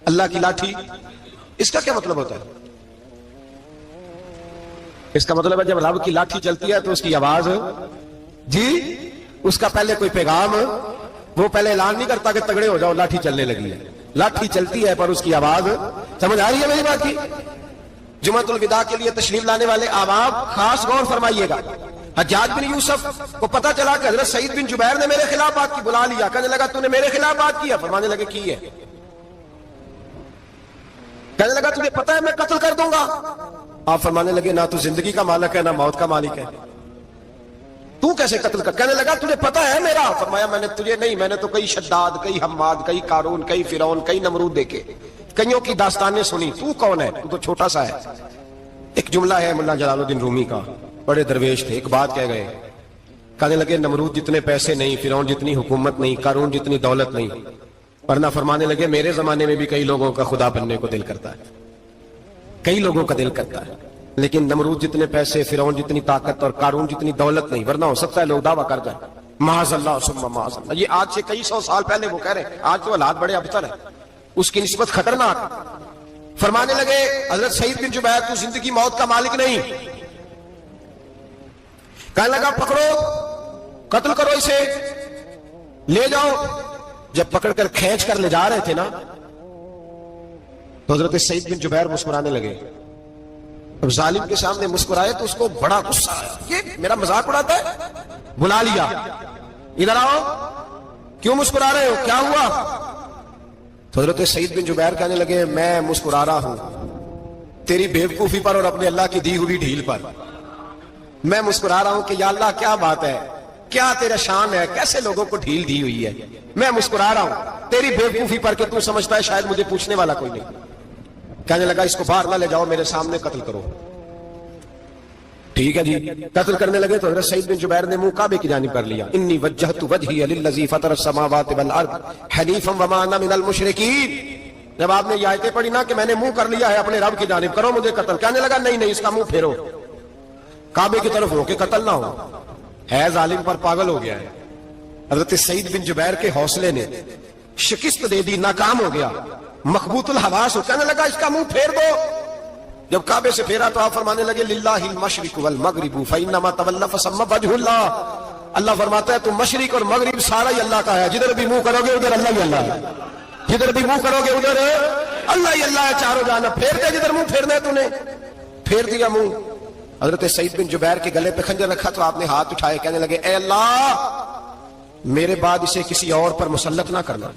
اللہ کی لاٹھی، اس کا کیا مطلب ہوتا ہے؟ اس کا مطلب ہے جب رب کی لاٹھی چلتی ہے تو اس کی آواز جی اس کا پہلے کوئی پیغام وہ پہلے اعلان نہیں کرتا کہ تگڑے ہو جاؤ لاٹھی چلنے لگی ہے. لاٹھی چلتی ہے پر اس کی آواز سمجھ آ رہی ہے میری بات کی؟ جمعۃ الوداع کے لیے تشریف لانے والے احباب خاص غور فرمائیے گا. حجاج بن یوسف کو پتا چلا کہ حضرت سعید بن جبیر نے میرے خلاف بات کی، بلا لیا، کہنے لگا تو نے میرے خلاف بات کی ہے؟ فرمانے لگے کی ہے. کہنے لگا تجھے پتا ہے میں قتل کر دوں گا؟ آپ فرمانے لگے نہ تو زندگی کا مالک ہے نہ موت کا مالک ہے، تو کیسے قتل کر؟ کہنے لگا تجھے پتا ہے میرا؟ فرمایا میں نے تجھے نہیں، میں نے تو کئی شداد، کئی حماد، کئی قارون، کئی فرعون، کئی نمرود دیکھے، کئیوں کی داستانیں سنی، تو کون ہے؟ تو تو چھوٹا سا ہے. ایک جملہ ہے ملا جلال الدین رومی کا، بڑے درویش تھے، ایک بات کہہ گئے، کہنے لگے نمرود جتنے پیسے نہیں، فرعون جتنی حکومت نہیں، قارون جتنی دولت نہیں، ورنہ فرمانے لگے میرے زمانے میں بھی کئی لوگوں کا خدا بننے کو دل کرتا ہے، کئی لوگوں کا دل کرتا ہے، لیکن نمرود جتنے پیسے، فرعون جتنی طاقت اور قارون جتنی دولت نہیں، ورنہ ہو سکتا ہے لوگ دعویٰ کر جائیں معاذ اللہ ثم معاذ اللہ. یہ آج سے کئی سو سال پہلے وہ کہہ رہے ہیں، آج تو حالات بڑے ابتر ہیں، اس کی نسبت خطرناک. فرمانے لگے حضرت سعید بن جبیر تو زندگی موت کا مالک نہیں. کہنے لگا پکڑو، قتل کرو اسے، لے جاؤ. جب پکڑ کر کھینچ کر لے جا رہے تھے نا تو حضرت سعید بن جبیر مسکرانے لگے. اب ظالم کے سامنے مسکرائے تو اس کو بڑا غصہ آیا، یہ میرا مذاق اڑاتا ہے. بلا لیا، ادھر آؤ، کیوں مسکرا رہے ہو، کیا ہوا؟ تو حضرت سعید بن جبیر کہنے لگے میں مسکرا رہا ہوں تیری بیوقوفی پر اور اپنے اللہ کی دی ہوئی ڈھیل پر. میں مسکرا رہا ہوں کہ یا اللہ کیا بات ہے، کیا تیرا شان ہے، کیسے لوگوں کو ڈھیل دی ہوئی ہے. میں مسکرا رہا ہوں تیری بیوقوفی پر کہ تو سمجھتا ہے شاید مجھے پوچھنے والا کوئی نہیں. کہنے لگا اس کو باہر نہ لے جاؤ، میرے سامنے قتل کرو. ٹھیک ہے جی. قتل کرنے لگے تو حضرت سعید بن جبیر نے منہ کعبے کی جانب کر لیا. انی وجہت وجہی للذی فطر السماوات والارض حنیفا وما انا من المشرکین. جب آپ نے یہ آیتیں پڑھی نا کہ میں نے منہ کر لیا ہے اپنے رب کی جانب، کرو مجھے قتل. کہنے لگا نہیں نہیں، اس کا منہ پھیرو، کعبے کی طرف ہو کے قتل نہ ہو. ہے ظالم پر پاگل ہو گیا ہے. حضرت سعید بن جبیر کے حوصلے نے شکست دے دی، ناکام ہو گیا، مخبوط الحواس ہو. کہنے لگا اس کا منہ پھیر دو. جب کعبے سے پھیرا تو آپ فرمانے لگے للہ المشرق والمغرب فانما تولى فثم وجه اللہ. اللہ فرماتا ہے تو مشرق اور مغرب سارا ہی اللہ کا ہے، جدھر بھی منہ کرو گے ادھر اللہ ہی اللہ ہے، جدھر بھی منہ کرو گے ادھر اللہ ہی اللہ ہے. چاروں جانب پھیر دے، جدھر منہ پھیرنا ہے تو نے پھیر دیا منہ. حضرت سعید بن جبیر کے گلے پہ خنجر رکھا تو آپ نے ہاتھ اٹھائے، کہنے لگے اے اللہ میرے بعد اسے کسی اور پر مسلط نہ کرنا،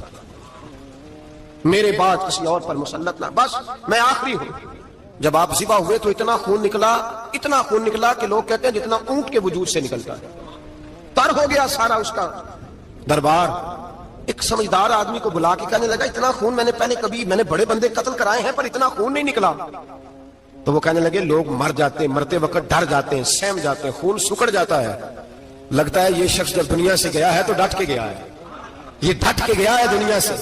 میرے بعد کسی اور پر مسلط نہ، بس میں آخری ہوں. جب آپ ذبح ہوئے تو اتنا خون نکلا کہ لوگ کہتے ہیں جتنا اونٹ کے وجود سے نکلتا ہے. تر ہو گیا سارا اس کا دربار. ایک سمجھدار آدمی کو بلا کے کہنے لگا اتنا خون میں نے بڑے بندے قتل کرائے ہیں پر اتنا خون نہیں نکلا. تو وہ کہنے لگے لوگ مر جاتے ہیں، مرتے وقت ڈر جاتے ہیں، سہم جاتے ہیں، خون سکڑ جاتا ہے. لگتا ہے یہ شخص جب دنیا سے گیا ہے تو ڈٹ کے گیا ہے، یہ ڈٹ کے گیا ہے دنیا سے.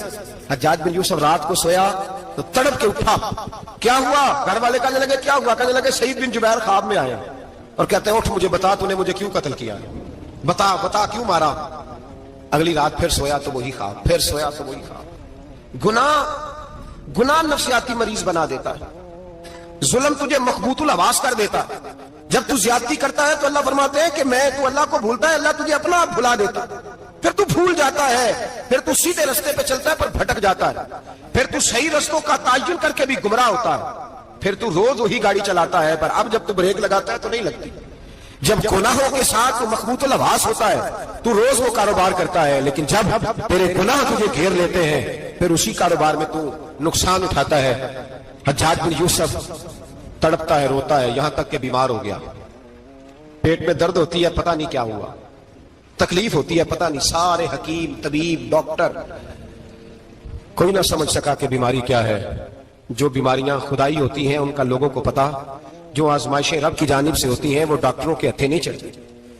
حجاج بن یوسف رات کو سویا تو تڑپ کے اٹھا، کیا ہوا؟ گھر والے کہنے لگے کیا ہوا؟ کہنے لگے سعید بن جبیر خواب میں آیا اور کہتے ہیں اٹھ مجھے بتا تو نے مجھے کیوں قتل کیا، بتا کیوں مارا. اگلی رات پھر سویا تو وہی خواب، پھر سویا تو وہی خواب. گناہ نفسیاتی مریض بنا دیتا ہے، ظلم تجھے مخبوط الحواس کر دیتا ہے. جب تو زیادتی کرتا ہے تو اللہ فرماتے ہیں کہ میں تو اللہ کو بھولتا ہے، اللہ تجھے اپنا آپ بھلا دیتا ہے. پھر تو بھول جاتا ہے، پھر تو سیدھے رستے پہ چلتا ہے پر بھٹک جاتا ہے، پھر تو صحیح رستوں کا تعین کر کے بھی گمراہ ہوتا ہے، پھر تو روز وہی گاڑی چلاتا ہے پر اب جب تو بریک لگاتا ہے تو نہیں لگتی. جب گناہوں کے ساتھ تو مخبوط الحواس ہوتا ہے تو روز وہ کاروبار کرتا ہے، لیکن جب تیرے گناہ تجھے گھیر لیتے ہیں پھر اسی کاروبار میں تو نقصان اٹھاتا ہے. حجاج بن یوسف تڑپتا ہے، روتا ہے، یہاں تک کہ بیمار ہو گیا. پیٹ میں درد ہوتی ہے، پتہ نہیں کیا ہوا، تکلیف ہوتی ہے، پتہ نہیں. سارے حکیم، طبیب، ڈاکٹر کوئی نہ سمجھ سکا کہ بیماری کیا ہے. جو بیماریاں خدائی ہوتی ہیں ان کا لوگوں کو پتا، جو آزمائشیں رب کی جانب سے ہوتی ہیں وہ ڈاکٹروں کے ہتھے نہیں چڑھتی.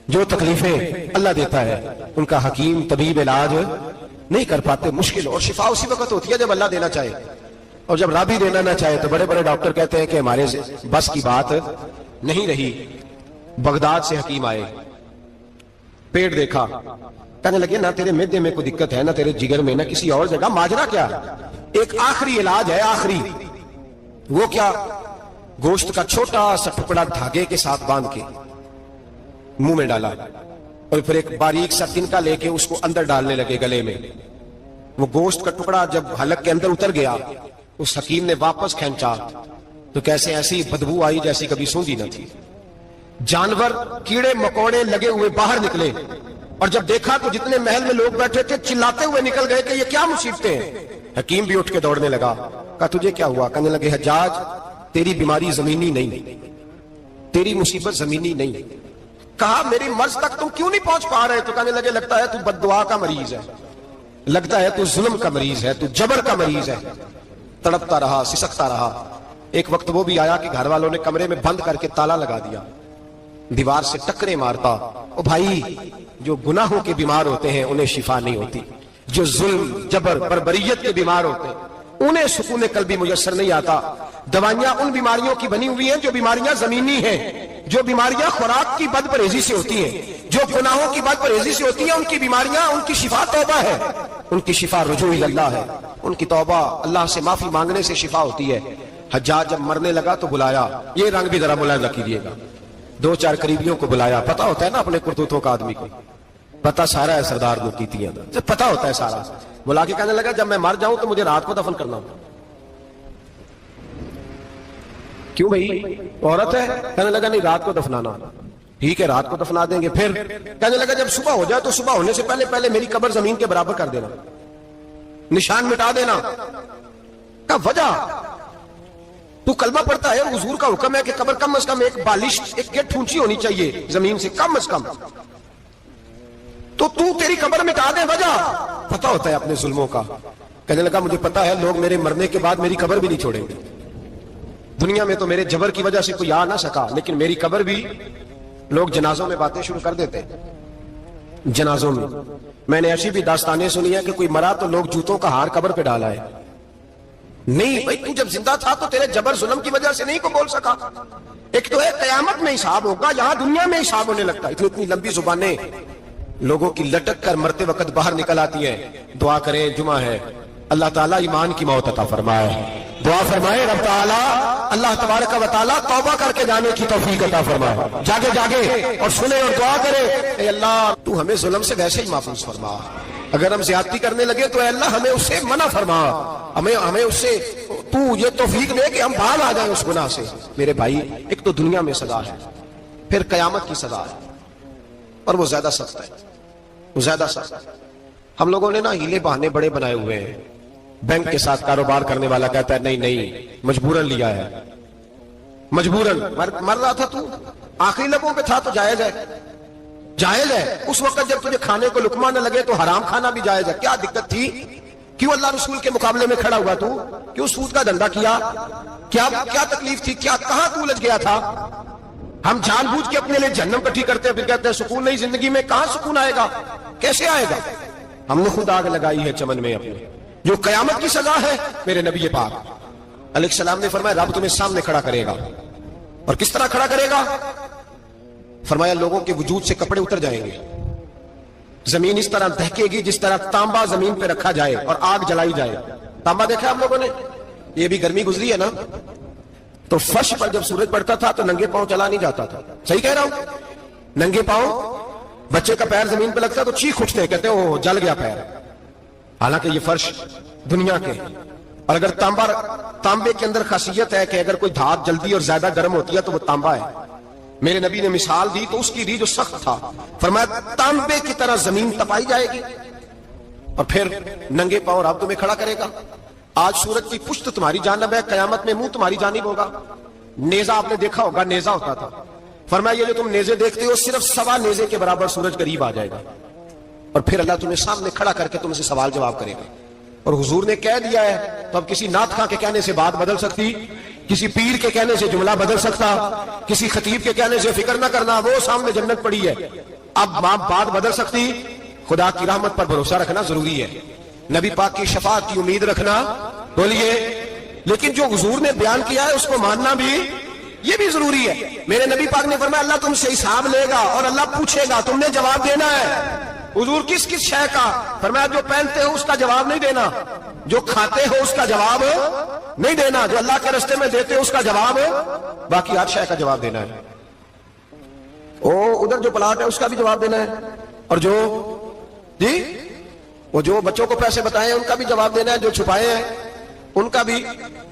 جو تکلیفیں اللہ دیتا ہے ان کا حکیم طبیب علاج نہیں کر پاتے. مشکل اور شفا اسی وقت ہوتی ہے جب اللہ دینا چاہے، اور جب رب ہی دینا نہ چاہے تو بڑے بڑے ڈاکٹر کہتے ہیں کہ ہمارے بس کی بات نہیں رہی. بغداد سے حکیم آئے، پیٹ دیکھا، کہنے لگے نہ تیرے معدے میں کوئی دقت ہے، نہ تیرے جگر میں، نہ کسی اور جگہ، ماجرا کیا ہے؟ ایک آخری علاج ہے، آخری، وہ کیا؟ گوشت کا چھوٹا سا ٹکڑا دھاگے کے ساتھ باندھ کے منہ میں ڈالا اور پھر ایک باریک سا تنکا لے کے اس کو اندر ڈالنے لگے گلے میں. وہ گوشت کا ٹکڑا جب حلق کے اندر اتر گیا، اس حکیم نے واپس کھینچا تو کیسے ایسی بدبو آئی جیسی کبھی سونگی نہ تھی. جانور کیڑے مکوڑے لگے ہوئے باہر نکلے اور جب دیکھا تو جتنے محل میں لوگ بیٹھے تھے چلاتے ہوئے نکل گئے کہ یہ کیا مصیبتیں ہیں. حکیم بھی اٹھ کے دوڑنے لگا. کہا تجھے کیا ہوا؟ کہنے لگے حجاج تیری بیماری زمینی نہیں، تیری مصیبت زمینی نہیں. کہا میری مرض تک تم کیوں نہیں پہنچ پا رہے؟ تو کہنے لگے لگتا ہے تو بد دعا کا مریض ہے، لگتا ہے تو ظلم کا مریض ہے، تو جبر کا مریض ہے. تڑپتا رہا، سسکتا رہا. ایک وقت وہ بھی آیا کہ گھر والوں نے کمرے میں بند کر کے تالا لگا دیا، دیوار سے ٹکرے مارتا. او بھائی، جو گناہوں کے بیمار ہوتے ہیں انہیں شفا نہیں ہوتی، جو ظلم جبر بربریت کے بیمار ہوتے ہیں انہیں سکون قلبی میسر نہیں آتا. دوائیاں ان بیماریوں کی بنی ہوئی ہیں جو بیماریاں زمینی ہیں، جو بیماریاں خوراک کی بد پرہیزی سے ہوتی ہیں، جو گناہوں کی بد پرہیزی سے ہوتی ہیں. ان کی بیماریاں، ان کی شفا توبہ ہے، ان کی شفا رجوع اللہ ہے، ان کی توبہ اللہ سے معافی مانگنے سے شفا ہوتی ہے. حجاج جب مرنے لگا تو بلایا، یہ رنگ بھی ذرا ملاحظہ کیجیے گا، 2-4 قریبیوں کو بلایا. پتا ہوتا ہے نا اپنے کرتوتوں کا آدمی کو، پتا سارا ہے سردار کو کیتیاں دا پتا ہوتا ہے سارا. بلا کے کہنے لگا جب میں مر جاؤں تو مجھے رات کو دفن کرنا. کیوں بھائی، عورت ہے؟ کہنے لگا نہیں، رات کو دفنانا. ٹھیک ہے، رات کو دفنا دیں گے. پھر کہنے لگا جب صبح ہو جائے تو صبح ہونے سے پہلے پہلے میری قبر زمین کے برابر کر دینا، نشان مٹا دینا. کہا وجہ؟ تو کلمہ پڑھتا ہے، حضور کا حکم ہے کہ قبر کم از کم ایک بالش، ایک گیٹ اونچی ہونی چاہیے زمین سے کم از کم، تو تیری قبر مٹا دے. وجہ؟ پتا ہوتا ہے اپنے ظلموں کا. کہنے لگا مجھے پتا ہے لوگ میرے مرنے کے بعد میری قبر بھی نہیں چھوڑیں گے. دنیا میں تو میرے جبر کی وجہ سے کوئی آ نہ سکا، لیکن میری قبر بھی لوگ جنازوں میں باتیں شروع کر دیتے ہیں. جنازوں میں نے ایسی بھی داستانیں سنی ہیں کہ کوئی مرا تو لوگ جوتوں کا ہار قبر پہ ڈالا ہے. نہیں بھائی، تو جب زندہ تھا تو تیرے جبر ظلم کی وجہ سے نہیں کو بول سکا. ایک تو ہے قیامت میں حساب ہوگا، یہاں دنیا میں حساب ہونے لگتا ہے. اتنی لمبی زبانیں لوگوں کی لٹک کر مرتے وقت باہر نکل آتی ہیں. دعا کریں، جمعہ ہے، اللہ تعالیٰ ایمان کی موت عطا فرمائے. دعا فرمائے رب تعالیٰ اللہ تبارک و تعالیٰ توبہ کر کے جانے کی توفیق عطا فرمائے. جاگے اور سنے اور دعا کرے، اے اللہ تو ہمیں ظلم سے ویسے ہی محفوظ فرما. اگر ہم زیادتی کرنے لگے تو اے اللہ ہمیں اس سے منع فرما، ہمیں اس سے تو یہ توفیق دے کہ ہم باہر آ جائیں اس گناہ سے. میرے بھائی، ایک تو دنیا میں سزا ہے، پھر قیامت کی سزا ہے، اور وہ زیادہ سخت ہے، وہ زیادہ سخت ہے. ہم لوگوں نے نا ہیلے بہانے بڑے بنائے ہوئے ہیں. بینک کے ساتھ کاروبار کرنے والا کہتا ہے نہیں مجبوراً لیا ہے، مجبوراً. مر رہا تھا تو آخری لبوں پہ تھا تو جائز ہے، جائز ہے. اس وقت جب تجھے کھانے کو لقمہ نہ لگے تو حرام کھانا بھی جائز ہے. کیا دقت تھی؟ کیوں اللہ رسول کے مقابلے میں کھڑا ہوا تو؟ کیوں سود کا دھندا کیا؟ کیا تکلیف تھی؟ کہاں تو الجھ گیا تھا؟ ہم جان بوجھ کے اپنے لیے جہنم کٹھی کرتے ہیں، پھر کہتے ہیں سکون نہیں زندگی میں. کہاں سکون آئے گا؟ کیسے آئے گا؟ ہم نے خود آگ لگائی ہے چمن میں اپنے. جو قیامت کی سزا ہے، میرے نبی پاک علیہ السلام نے فرمایا رب تمہیں سامنے کھڑا کرے گا. اور کس طرح کھڑا کرے گا؟ فرمایا لوگوں کے وجود سے کپڑے اتر جائیں گے، زمین اس طرح دہکے گی جس طرح تانبا زمین پہ رکھا جائے اور آگ جلائی جائے. تانبا دیکھا آپ لوگوں نے؟ یہ بھی گرمی گزری ہے نا، تو فرش پر جب سورج پڑتا تھا تو ننگے پاؤں چلا نہیں جاتا تھا. صحیح کہہ رہا ہوں؟ ننگے پاؤں، بچے کا پیر زمین پہ لگتا تو چیخ اٹھتے، کہتے ہیں وہ جل گیا پیر. حالانکہ یہ فرش دنیا کے، اور اگر تانبے کے اندر خاصیت ہے کہ اگر کوئی دھات جلدی اور زیادہ گرم ہوتی ہے تو وہ تانبا ہے. میرے نبی نے مثال دی تو اس کی دی جو سخت تھا، فرمایا تانبے کی طرح زمین تپائی جائے گی اور پھر ننگے پاؤں رب تمہیں کھڑا کرے گا. آج سورج کی پشت تمہاری جانب ہے، قیامت میں منہ تمہاری جانب ہوگا. نیزہ آپ نے دیکھا ہوگا، نیزہ ہوتا تھا. فرمایا یہ جو تم نیزے دیکھتے ہو صرف 1.25 نیزے کے برابر سورج قریب آ جائے گا اور پھر اللہ تمہیں سامنے کھڑا کر کے تم سے سوال جواب کرے گا. اور حضور نے کہہ دیا ہے تو اب کسی نعت خواں کے کہنے سے بات بدل سکتی، کسی پیر کے کہنے سے جملہ بدل سکتا، کسی خطیب کے کہنے سے فکر نہ کرنا وہ سامنے جنت پڑی ہے. اب بات بدل سکتی. خدا کی رحمت پر بھروسہ رکھنا ضروری ہے، نبی پاک کی شفاعت کی امید رکھنا، بولیے. لیکن جو حضور نے بیان کیا ہے اس کو ماننا بھی یہ بھی ضروری ہے. میرے نبی پاک نے فرمایا اللہ تم سے حساب لے گا اور اللہ پوچھے گا، تم نے جواب دینا ہے. حضور کس شے کا؟ فرمایا جو پہنتے ہو اس کا جواب نہیں دینا، جو کھاتے ہو اس کا جواب نہیں دینا, جو اللہ کے راستے میں دیتے ہو اس کا جواب, باقی ہر شے کا جواب دینا ہے. ادھر جو پلاٹ ہے اس کا بھی جواب دینا ہے, اور جو وہ جو بچوں کو پیسے بتائے ان کا بھی جواب دینا ہے, جو چھپائے ہیں ان کا بھی.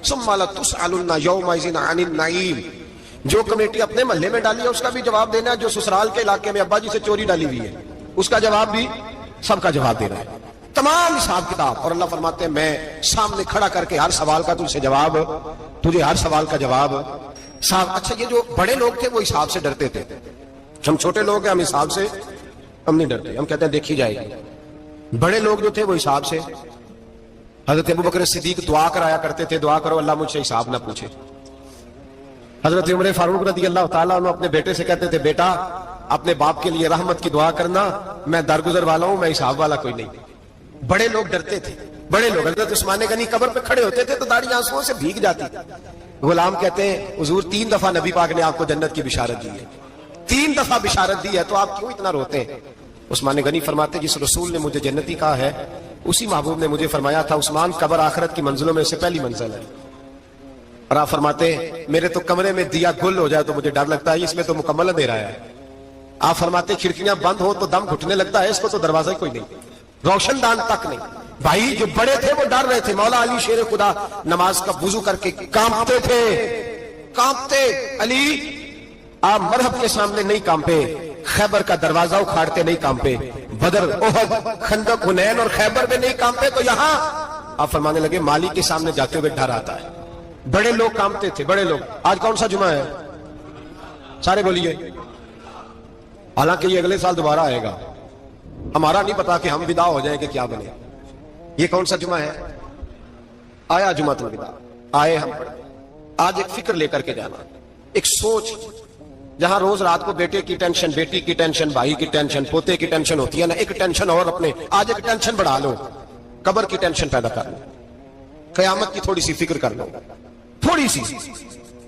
ثم لتسألن یومئذ عن النعیم, جو کمیٹی اپنے محلے میں ڈالی ہے اس کا بھی جواب دینا ہے, جو سسرال کے علاقے میں ابا جی سے چوری ڈالی ہوئی ہے اس کا جواب بھی, سب کا جواب دینا ہے, تمام حساب کتاب. اور اللہ فرماتے ہیں میں سامنے کھڑا کر کے ہر سوال کا تجھ سے جواب, تجھے ہر سوال کا جواب صاحب. اچھا یہ جو بڑے لوگ تھے وہ حساب سے ڈرتے تھے, ہم چھوٹے لوگ ہیں ہم حساب سے ہم نہیں ڈرتے, ہم کہتے ہیں دیکھی جائے گی. بڑے لوگ جو تھے وہ حساب سے, حضرت ابوبکر صدیق دعا کرایا کرتے تھے, دعا کرو اللہ مجھ سے حساب نہ پوچھے. حضرت عمر فاروق رضی اللہ تعالیٰ عنہ اپنے بیٹے سے کہتے تھے بیٹا اپنے باپ کے لیے رحمت کی دعا کرنا, میں درگزر والا ہوں, میں حساب والا کوئی نہیں. بڑے لوگ ڈرتے تھے, بڑے لوگ. حضرت عثمان غنی قبر پہ کھڑے ہوتے تھے تو داڑھی آنسوؤں سے بھیگ جاتی. غلام کہتے ہیں حضور 3 دفعہ نبی پاک نے آپ کو جنت کی بشارت دی ہے, 3 دفعہ بشارت دی ہے, تو آپ کیوں اتنا روتے ہیں؟ عثمان غنی فرماتے جس رسول نے مجھے جنتی کہا ہے اسی محبوب نے مجھے فرمایا تھا عثمان قبر آخرت کی منزلوں میں سے پہلی منزل ہے. اور آپ فرماتے میرے تو کمرے میں دیا گل ہو جائے تو مجھے ڈر لگتا ہے, اس میں تو مکمل اندھیرا ہے. آپ فرماتے کھڑکیاں بند ہو تو دم گھٹنے لگتا ہے, اس کو تو دروازہ کوئی نہیں, روشن دان تک نہیں. بھائی جو بڑے تھے وہ ڈر رہے تھے. مولا علی شیر خدا نماز کا وضو کر کے کانپتے تھے, کانپتے. علی آپ مرحب کے سامنے نہیں کانپے, خیبر کا دروازہ اکھاڑتے نہیں کانپے, بدر احد خندق حنین اور خیبر میں نہیں کانپے, تو یہاں آپ فرمانے لگے مالی کے سامنے جاتے ہوئے ڈر آتا ہے. بڑے لوگ کانپتے تھے, بڑے لوگ. آج کون سا جمعہ ہے؟ سارے بولیے. حالانکہ یہ اگلے سال دوبارہ آئے گا, ہمارا نہیں پتا کہ ہم ودا ہو جائیں کہ کیا بنے. یہ کون سا جمعہ ہے؟ آیا جمعۃ الوداع, آئے ہم پڑھے. آج ایک فکر لے کر کے جانا, ایک سوچ. جہاں روز رات کو بیٹے کی ٹینشن, بیٹی کی ٹینشن, بھائی کی ٹینشن, پوتے کی ٹینشن ہوتی ہے نا, ایک ٹینشن اور اپنے آج ایک ٹینشن بڑھا لو, قبر کی ٹینشن پیدا کر لو, قیامت کی تھوڑی سی فکر کر لو, تھوڑی سی,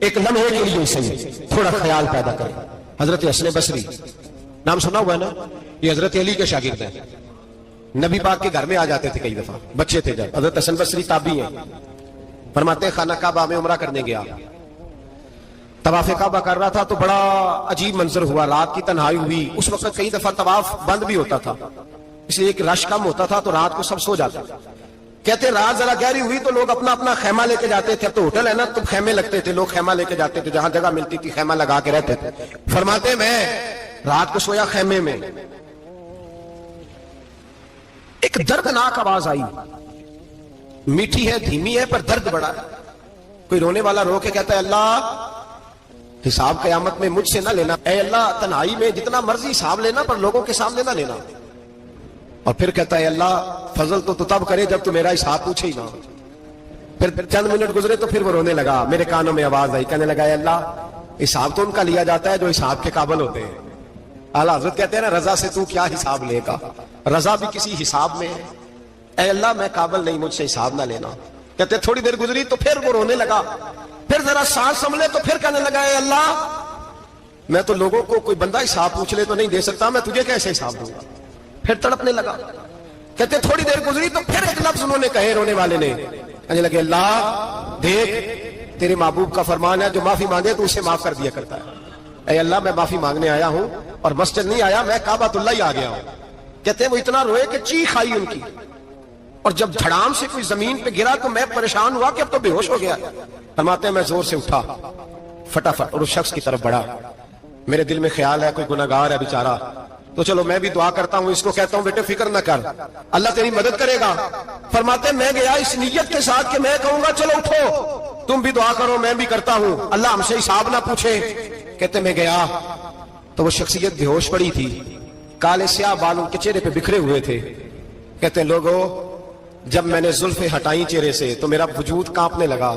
ایک لمحے کے لیے صحیح تھوڑا خیال پیدا کرے. حضرت حسن بصری نام سنا ہوا ہے نا, یہ حضرت علی کے شاگرد ہیں, نبی پاک کے گھر میں آ جاتے تھے کئی دفعہ, بچے تھے جب. حضرت حسن بصری تابعی ہیں, فرماتے ہیں خانہ کعبہ میں عمرہ کرنے گیا, طواف کعبہ کر رہا تھا تو بڑا عجیب منظر ہوا, رات کی تنہائی ہوئی. اس وقت کئی دفعہ طواف بند بھی ہوتا تھا, اس لیے ایک رش کم ہوتا تھا تو رات کو سب سو جاتے. کہتے رات ذرا گہری ہوئی تو لوگ اپنا اپنا خیمہ لے کے جاتے تھے. اب تو ہوٹل ہے نا تو خیمے لگتے تھے, لوگ خیمہ لے کے جاتے تھے, جہاں جگہ ملتی تھی خیمہ لگا کے رہتے تھے. فرماتے میں رات کو سویا خیمے میں, ایک دردناک آواز آئی, میٹھی ہے دھیمی ہے پر درد بڑا ہے. کوئی رونے والا رو کے کہتا ہے اللہ حساب قیامت میں مجھ سے نہ لینا, اے اللہ تنہائی میں جتنا مرضی حساب لینا پر لوگوں کے سامنے نہ لینا. اور پھر کہتا ہے اللہ فضل تو تب کرے جب تو میرا حساب پوچھے ہی نہ. پھر چند منٹ گزرے تو پھر وہ رونے لگا, میرے کانوں میں آواز آئی, کہنے لگا اے اللہ حساب تو ان کا لیا جاتا ہے جو حساب کے قابل ہوتے ہیں. اعلیٰ حضرت کہتے ہیں نا رضا سے تو کیا حساب لے گا, رضا بھی کسی حساب میں ہے. اے اللہ میں قابل نہیں, مجھ سے حساب نہ لینا. کہتے تھوڑی دیر گزری تو پھر وہ رونے لگا, پھر ذرا سانس سنبھلے تو پھر کہنے لگا اے اللہ میں تو لوگوں کو کوئی بندہ حساب پوچھ لے تو نہیں دے سکتا, میں تجھے کیسے حساب دوں گا. پھر تڑپنے لگا. کہتے تھوڑی دیر گزری تو پھر ایک لفظ انہوں نے کہے رونے والے نے, کہنے لگے اللہ دیکھ تیرے محبوب کا فرمان ہے جو معافی مانگے تو اسے معاف کر دیا کرتا ہے. اے اللہ میں معافی مانگنے آیا ہوں اور مسجد نہیں آیا, میں کعبۃ اللہ ہی آ گیا ہوں. کہتے ہیں وہ اتنا روئے کہ چیخ آئی ان کی, اور جب دھڑام سے کوئی زمین پہ گرا تو میں پریشان ہوا کہ اب تو بے ہوش ہو گیا. فرماتے ہیں میں زور سے اٹھا فٹافٹ اور اس شخص کی طرف بڑھا. میرے دل میں خیال ہے کوئی گناہگار ہے بیچارہ, تو چلو میں بھی دعا کرتا ہوں, اس کو کہتا ہوں بیٹے فکر نہ کر, اللہ تیری مدد کرے گا. فرماتے ہیں میں گیا اس نیت کے ساتھ کہ میں کہوں گا چلو اٹھو تم بھی دعا کرو, میں بھی کرتا ہوں, اللہ ہم سے حساب نہ پوچھے. کہتے میں گیا تو وہ شخصیت بے ہوش پڑی تھی, کالے سیاہ بال ان کے چہرے پہ بکھرے ہوئے تھے. کہتے ہیں لوگوں جب میں نے زلفیں ہٹائیں چہرے سے تو میرا وجود کانپنے لگا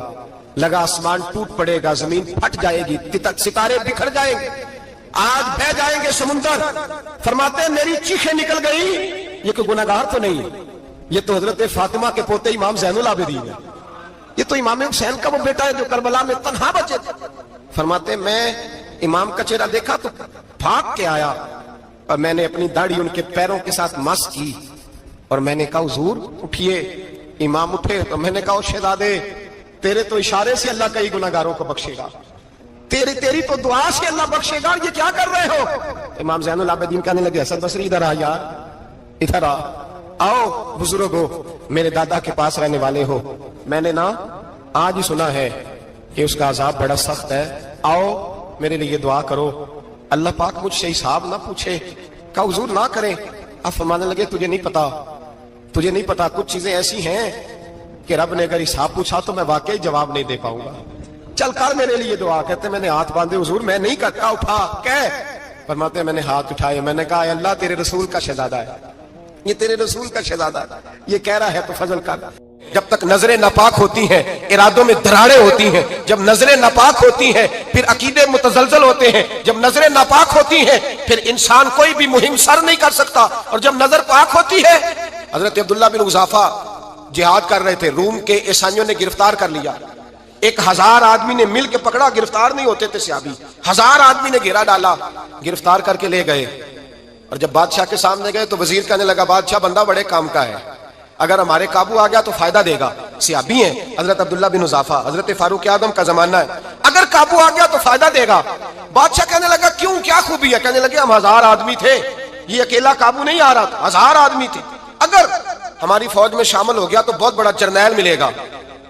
آسمان ٹوٹ پڑے گا, زمین پھٹ جائے گی, ستارے بکھر جائیں گے, آج بہ جائیں گے سمندر. فرماتے ہیں میری چیخیں نکل گئی, یہ کوئی گناہگار تو نہیں, یہ تو حضرت فاطمہ کے پوتے امام زین العابدین ہے, یہ تو امام حسین کا وہ بیٹا ہے جو کربلا میں تنہا بچے تھے. فرماتے ہیں میں امام کا چہرہ دیکھا تو بھاگ کے آیا اور میں نے اپنی داڑھی ان کے پیروں کے ساتھ مس کی اور میں نے کہا حضور اٹھیے, امام اٹھے تو میں نے کہا شہزادے تیرے تو اشارے سے اللہ کئی گناہگاروں کو بخشے گا، تیری تو دعا سے اللہ بخشے گا، یہ کیا کر رہے ہو؟ امام زین العابدین کہنے لگے حسن بصری ادھر آ یار، ادھر آؤ بزرگو، میرے دادا کے پاس رہنے والے ہو، میں نے نا آج ہی سنا ہے کہ اس کا عذاب بڑا سخت ہے، آؤ میرے لیے دعا کرو، اللہ پاک مجھ سے حساب نہ پوچھے۔ کہا حضور نہ کریں۔ اب فرمانے لگے تجھے نہیں پتا کچھ چیزیں ایسی ہیں کہ رب نے اگر حساب پوچھا تو میں واقعی جواب نہیں دے پاؤں گا، چل کر میرے لیے دعا۔ کہتے میں نے ہاتھ باندھے حضور میں نہیں کرتا، اٹھا کہہ۔ فرماتے میں نے ہاتھ اٹھائے، میں نے کہا اے اللہ تیرے رسول کا شہزادہ ہے، یہ تیرے رسول کا شہزادہ ہے، یہ کہہ رہا ہے تو فضل کر۔ جب تک نظریں ناپاک ہوتی ہیں ارادوں میں دراڑیں ہوتی ہیں، جب نظریں ناپاک ہوتی ہیں پھر عقیدے متزلزل ہوتے ہیں، جب نظریں ناپاک ہوتی ہیں پھر انسان کوئی بھی مہم سر نہیں کر سکتا، اور جب نظر پاک ہوتی ہے۔ حضرت عبداللہ بن حذافہ جہاد کر رہے تھے، روم کے عیسائیوں نے گرفتار کر لیا، 1000 آدمی نے مل کے پکڑا، گرفتار نہیں ہوتے تھے صحابی، 1000 آدمی نے گھیرا ڈالا، گرفتار کر کے لے گئے، اور جب بادشاہ کے سامنے گئے تو وزیر کہنے لگا بادشاہ بندہ بڑے کام کا ہے، اگر ہمارے قابو آ گیا تو فائدہ دے گا، صحابی ہیں حضرت عبداللہ بن حذافہ، حضرت فاروق اعظم کا زمانہ ہے، اگر قابو آ گیا تو فائدہ دے گا۔ بادشاہ کہنے لگا کیوں، کیا خوبی ہے؟ کہنے لگے ہم 1000 آدمی تھے، یہ اکیلا قابو نہیں آ رہا تھا، 1000 آدمی تھے، اگر ہماری فوج میں شامل ہو گیا تو بہت بڑا جرنیل ملے گا۔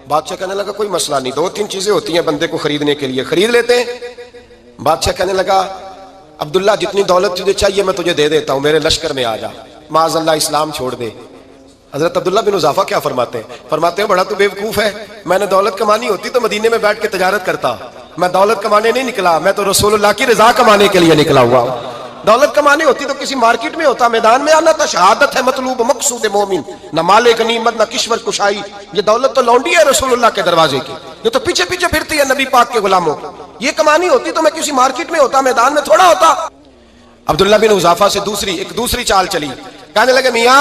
بادشاہ کہنے لگا کوئی مسئلہ نہیں، 2-3 چیزیں ہوتی ہیں بندے کو خریدنے کے لیے، خرید لیتے ہیں۔ بادشاہ کہنے لگا عبداللہ جتنی دولت تجھے چاہیے میں تجھے دے دیتا ہوں، میرے لشکر میں آ جا، معاذ اللہ اسلام چھوڑ دے۔ حضرت عبداللہ بن حذافہ کیا فرماتے ہیں بڑا تو بیوقوف ہے، میں نے دولت کمانی ہوتی تو مدینے میں بیٹھ کے تجارت کرتا، میں دولت کمانے نہیں نکلا، میں تو رسول اللہ کی رضا کمانے کے لیے نکلا ہوا ہوں۔ دولت کمانی ہوتی تو کسی مارکیٹ میں ہوتا، میدان میں آنا تھا، شہادت ہے مطلوب مقصود مومن، نہ مال غنیمت نہ کشور کشائی، یہ دولت تو لونڈی ہے رسول اللہ کے دروازے کی، یہ تو پیچھے پیچھے پھرتی ہے نبی پاک کے غلاموں کی، یہ کمانی ہوتی تو میں کسی مارکیٹ میں ہوتا، میدان میں تھوڑا ہوتا۔ عبداللہ بن حذافہ سے ایک دوسری چال چلی، کہنے لگے میاں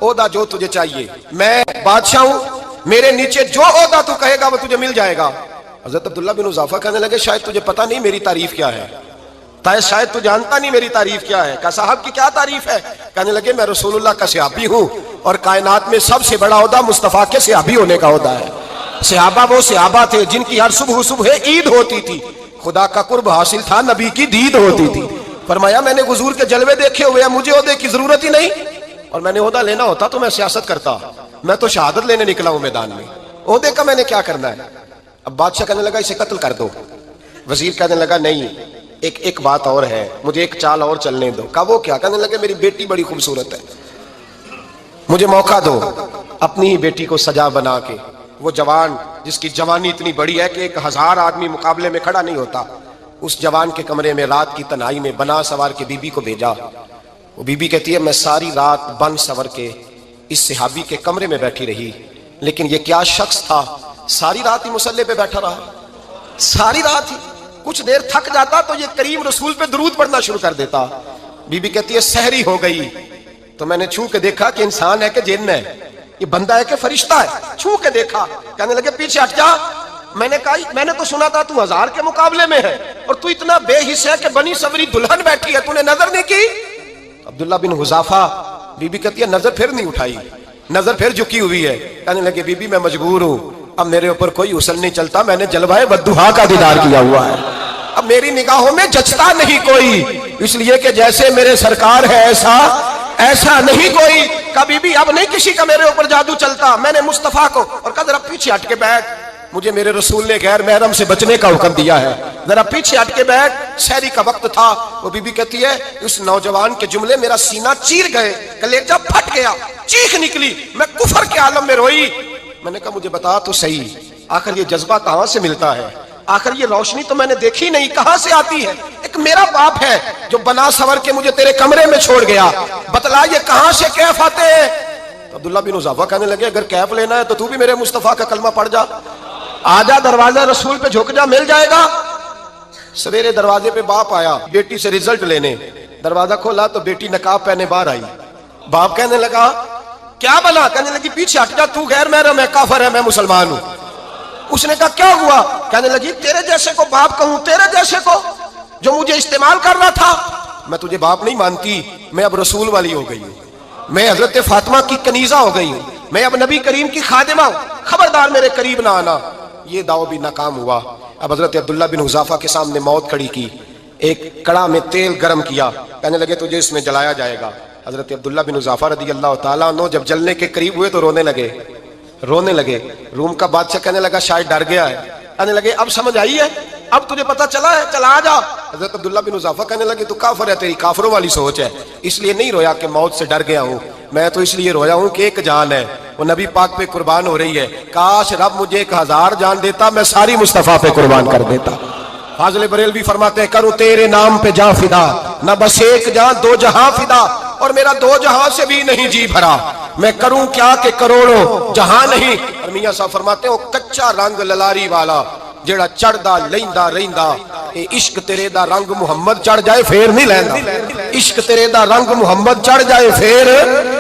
عہدہ جو تجھے چاہیے، میں بادشاہ ہوں، میرے نیچے جو عہدہ تو کہے گا وہ تجھے مل جائے گا۔ حضرت عبداللہ بن حذافہ کہنے لگے شاید تجھے پتہ نہیں میری تعریف کیا ہے، شاید تو جانتا نہیں میری تعریف کیا ہے۔ کہا صاحب کی کیا تعریف ہے؟ کہنے لگے میں رسول اللہ کا صحابی ہوں، اور کائنات میں سب سے بڑا عہدہ مصطفیٰ کے صحابی ہونے کا عہدہ ہے۔ صحابہ وہ صحابہ تھے جن کی ہر صبح عید ہوتی تھی، خدا کا قرب حاصل تھا، نبی کی دید ہوتی تھی۔ فرمایا میں نے حضور کے جلوے دیکھے ہوئے ہیں، مجھے عہدے کی ضرورت ہی نہیں، اور میں نے عہدہ لینا ہوتا تو میں سیاست کرتا، میں تو شہادت لینے نکلا ہوں میدان میں، عہدے کا میں نے کیا کرنا ہے۔ اب بادشاہ کہنے لگا اسے قتل کر دو، وزیر کہنے لگا نہیں ایک بات اور ہے، مجھے ایک چال اور چلنے دو۔ کہا وہ کیا؟ کہنے لگے میری بیٹی بڑی خوبصورت ہے، مجھے موقع دو اپنی ہی بیٹی کو سجا بنا کے، وہ جوان جس کی جوانی اتنی بڑی ہے کہ 1000 آدمی مقابلے میں کھڑا نہیں ہوتا، اس جوان کے کمرے میں رات کی تنہائی میں بنا سوار کے بی بی کو بھیجا۔ وہ بی بی کہتی ہے میں ساری رات بن سور کے اس صحابی کے کمرے میں بیٹھی رہی، لیکن یہ کیا شخص تھا، ساری رات ہی مصلے پہ بیٹھا رہا، ساری رات ہی، کچھ دیر تھک جاتا تو یہ کریم رسول پہ درود پڑھنا شروع کر دیتا۔ بی بی کہتی ہے سحری ہو گئی تو میں نے چھو کے دیکھا کہ انسان ہے کہ جن ہے، یہ بندہ ہے کہ فرشتہ ہے، چھو کے دیکھا۔ کہنے لگے پیچھے ہٹ جا۔ میں نے کہا میں نے تو سنا تھا تو 1000 کے مقابلے میں ہے، اور تو اتنا بے حس ہے کہ بنی سوری دلہن بیٹھی ہے، تو نے نظر نہیں کی؟ عبداللہ بن حذافہ، بی بی کہتی ہے نظر پھر نہیں اٹھائی، نظر پھر جھکی ہوئی ہے۔ کہنے لگے بی بی میں مجبور ہوں، اب میرے اوپر کوئی غسل نہیں چلتا، میں نے جلوہ والضحیٰ کا دیدار کیا ہوا ہے، اب میری نگاہوں میں جچتا نہیں کوئی، اس لیے کہ جیسے میرے سرکار ہے ایسا نہیں کوئی، کبھی بھی اب نہیں کسی کا میرے اوپر جادو چلتا، میں نے مصطفیٰ کو، اور کہا ذرا پیچھے ہٹ کے بیٹھ، مجھے میرے رسول نے غیر محرم سے بچنے کا حکم دیا ہے، ذرا پیچھے ہٹ کے بیٹھ۔ سحری کا وقت تھا، وہ بی بی کہتی ہے اس نوجوان کے جملے میرا سینہ چیر گئے، کلیجہ پھٹ گیا، چیخ نکلی، میں کفر کے عالم میں روئی۔ میں نے کہا مجھے بتا تو صحیح، آخر یہ جذبہ کہاں سے ملتا ہے، آخر یہ روشنی تو میں نے دیکھی نہیں، کہاں سے آتی ہے؟ ایک میرا باپ ہے جو بنا سور کے مجھے تیرے کمرے میں چھوڑ گیا، بتلا یہ کہاں سے کیف آتے ہیں؟ تو عبداللہ بن حذافہ کہنے لگے اگر کیف لینا ہے تو تو بھی میرے مصطفیٰ کا کلمہ پڑھ جا، آجا دروازہ رسول پہ جھک جا، مل جائے گا۔ سویرے دروازے پہ باپ آیا بیٹی سے رزلٹ لینے، دروازہ کھولا تو بیٹی نقاب پہنے باہر آئی۔ باپ کہنے لگا کیا بنا؟ کہنے لگی پیچھے ہٹ جا، تو غیر محرم ہے، کافر ہے، میں مسلمان ہوں۔ اس نے کہا کیا ہوا؟ کہنے لگی تیرے جیسے کو باپ کہوں، تیرے جیسے کو جو مجھے استعمال کر رہا تھا، میں تجھے باپ نہیں مانتی، میں اب رسول والی ہو گئی ہوں، میں حضرت فاطمہ کی کنیزہ ہو گئی ہوں، میں اب نبی کریم کی خادمہ ہوں، خبردار میرے قریب نہ آنا۔ یہ دعو بھی ناکام ہوا۔ اب حضرت عبداللہ بن حذافہ کے سامنے موت کھڑی کی، ایک کڑا میں تیل گرم کیا، کہنے لگے تجھے اس میں جلایا جائے گا۔ حضرت عبداللہ بن حذافہ رضی اللہ تعالیٰ عنہ جب جلنے کے قریب ہوئے تو رونے لگے۔ روم کا بادشاہ کہنے لگا شاید ڈر گیا ہے، کہنے لگے اب سمجھ آئی ہے، اب تجھے پتہ چلا ہے، چلا آ جا۔ حضرت عبداللہ بن حذافہ کہنے لگے تو کافر ہے، تیری کافروں والی سوچ ہے، اس لیے نہیں رویا کہ موت سے ڈر گیا ہوں، میں تو اس لیے رویا ہوں کہ ایک جان ہے وہ نبی پاک پہ قربان ہو رہی ہے، کاش رب مجھے 1000 جان دیتا، میں ساری مصطفیٰ پہ قربان کر دیتا۔ فاضل بریلوی فرماتے ہیں کروں تیرے نام پہ جان فدا، نہ بس ایک جان 2 جہاں فدا، اور میرا 2 جہاں سے بھی نہیں جی بھرا، میں کروں کیا کہ کروڑوں جہاں نہیں۔ اور میاں صاحب فرماتے ہیں وہ کچا رنگ للاری والا جیڑا چڑھدا لیندا رہندا، اے عشق تیرے دا رنگ محمد چڑھ جائے پھر نہیں لیندا، عشق تیرے دا رنگ محمد چڑھ جائے پھر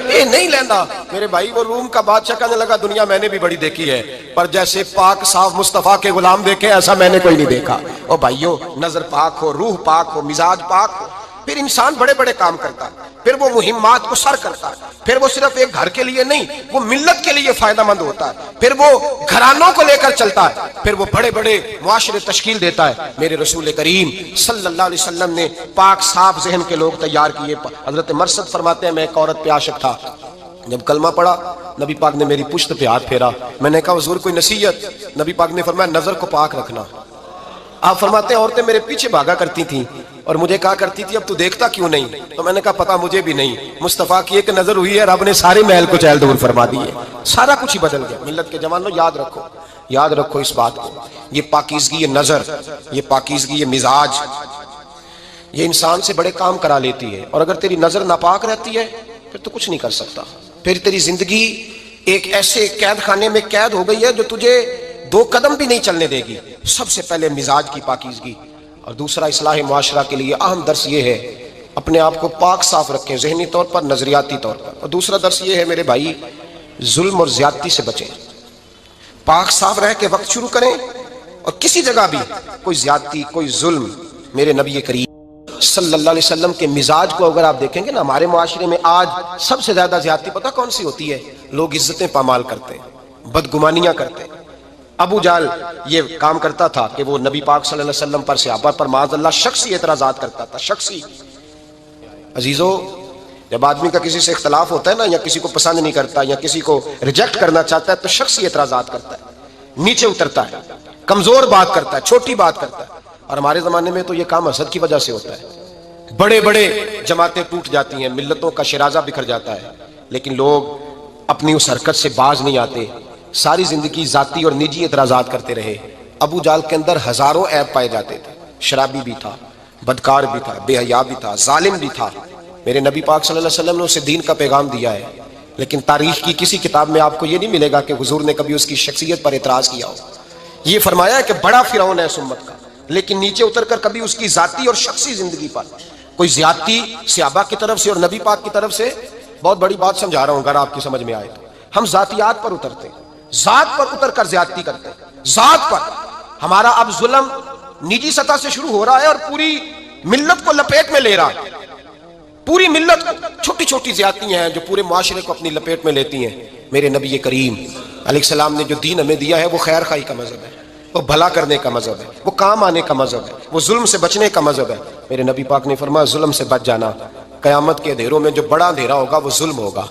اے نہیں لیندا۔ میرے بھائی وہ روم کا بادشاہ کہنے لگا دنیا میں نے بھی بڑی دیکھی ہے، پر جیسے پاک صاف مصطفیٰ کے غلام دیکھے ایسا میں نے کوئی نہیں دیکھا۔ او بھائیو، نظر پاک ہو، روح پاک ہو، مزاج پاک ہو، پھر انسان بڑے بڑے کام کرتا ہے، پھر وہ مہمات کو سر کرتا ہے، پھر وہ صرف ایک گھر کے لیے نہیں، وہ ملت کے لیے فائدہ مند ہوتا ہے، پھر وہ گھرانوں کو لے کر چلتا ہے، پھر وہ بڑے بڑے معاشرے تشکیل دیتا ہے۔ میرے رسول کریم صلی اللہ علیہ وسلم نے پاک صاف ذہن کے لوگ تیار کیے۔ حضرت مرثد فرماتے ہیں میں ایک عورت پہ عاشق تھا، جب کلمہ پڑھا نبی پاک نے میری پشت پہ ہاتھ پھیرا، میں نے کہا حضور کوئی نصیحت؟ نبی پاک نے فرمایا نظر کو پاک رکھنا۔ آپ فرماتے ہیں عورتیں میرے پیچھے بھاگا کرتی تھیں اور مجھے کہا کرتی تھی اب تو دیکھتا کیوں نہیں؟ تو میں نے کہا پتا مجھے بھی نہیں، مصطفیٰ کی ایک نظر ہوئی ہے، رب نے سارے محل کو چہل دور فرما دیے، سارا کچھ ہی بدل گیا۔ ملت کے جوانوں یاد رکھو اس بات کو، یہ پاکیزگی، یہ نظر، یہ پاکیزگی، یہ مزاج، یہ انسان سے بڑے کام کرا لیتی ہے، اور اگر تیری نظر ناپاک رہتی ہے پھر تو کچھ نہیں کر سکتا، پھر تیری زندگی ایک ایسے قید خانے میں قید ہو گئی ہے جو تجھے 2 قدم بھی نہیں چلنے دے گی۔ سب سے پہلے مزاج کی پاکیزگی، اور دوسرا اصلاح معاشرہ کے لیے اہم درس یہ ہے اپنے آپ کو پاک صاف رکھیں، ذہنی طور پر، نظریاتی طور پر، اور دوسرا درس یہ ہے میرے بھائی ظلم اور زیادتی سے بچیں، پاک صاف رہ کے وقت شروع کریں، اور کسی جگہ بھی کوئی زیادتی، کوئی ظلم، میرے نبی کریم صلی اللہ علیہ وسلم کے مزاج کو اگر آپ دیکھیں گے نا، ہمارے معاشرے میں آج سب سے زیادہ زیادتی پتہ کون سی ہوتی ہے؟ لوگ عزتیں پامال کرتے ہیں، بدگمانیاں کرتے ہیں۔ ابو جہل یہ کام کرتا تھا کہ وہ نبی پاک صلی اللہ علیہ وسلم پر، صحابہ پر معاذ اللہ شخصی اعتراضات کرتا تھا، شخصی۔ عزیزو، جب آدمی کا کسی سے اختلاف ہوتا ہے نا، یا کسی کو پسند نہیں کرتا یا کسی کو ریجیکٹ کرنا چاہتا ہے تو شخصی اعتراضات کرتا ہے، نیچے اترتا ہے، کمزور بات کرتا ہے، چھوٹی بات کرتا ہے۔ اور ہمارے زمانے میں تو یہ کام حسد کی وجہ سے ہوتا ہے، بڑے بڑے جماعتیں ٹوٹ جاتی ہیں، ملتوں کا شرازہ بکھر جاتا ہے، لیکن لوگ اپنی اس حرکت سے باز نہیں آتے، ساری زندگی ذاتی اور نجی اعتراضات کرتے رہے۔ ابو جہل کے اندر ہزاروں عیب پائے جاتے تھے، شرابی بھی تھا، بدکار بھی تھا، بے حیا بھی تھا، ظالم بھی تھا۔ میرے نبی پاک صلی اللہ علیہ وسلم نے اسے دین کا پیغام دیا ہے، لیکن تاریخ کی کسی کتاب میں آپ کو یہ نہیں ملے گا کہ حضور نے کبھی اس کی شخصیت پر اعتراض کیا ہو۔ یہ فرمایا ہے کہ بڑا فرعون ہے اس امت کا، لیکن نیچے اتر کر کبھی اس کی ذاتی اور شخصی زندگی پر کوئی زیادتی صحابہ کی طرف سے اور نبی پاک کی طرف سے۔ بہت بڑی بات سمجھا رہا ہوں اگر آپ کی سمجھ میں آئے تو، ہم ذاتیات پر اترتے ہیں، ذات پر اتر کر زیادتی کرتے ہیں، ذات پر۔ ہمارا اب ظلم نجی سطح سے شروع ہو رہا ہے اور پوری ملت کو لپیٹ میں لے رہا ہے، پوری ملت کو۔ چھوٹی چھوٹی زیادتیاں ہیں جو پورے معاشرے کو اپنی لپیٹ میں لیتی ہیں۔ میرے نبی کریم علیہ السلام نے جو دین ہمیں دیا ہے وہ خیر خواہی کا مذہب ہے، وہ بھلا کرنے کا مذہب ہے، وہ کام آنے کا مذہب ہے، وہ ظلم سے بچنے کا مذہب ہے۔ میرے نبی پاک نے فرمایا ظلم سے بچ جانا، قیامت کے اندھیروں میں جو بڑا اندھیرا ہوگا وہ ظلم ہوگا۔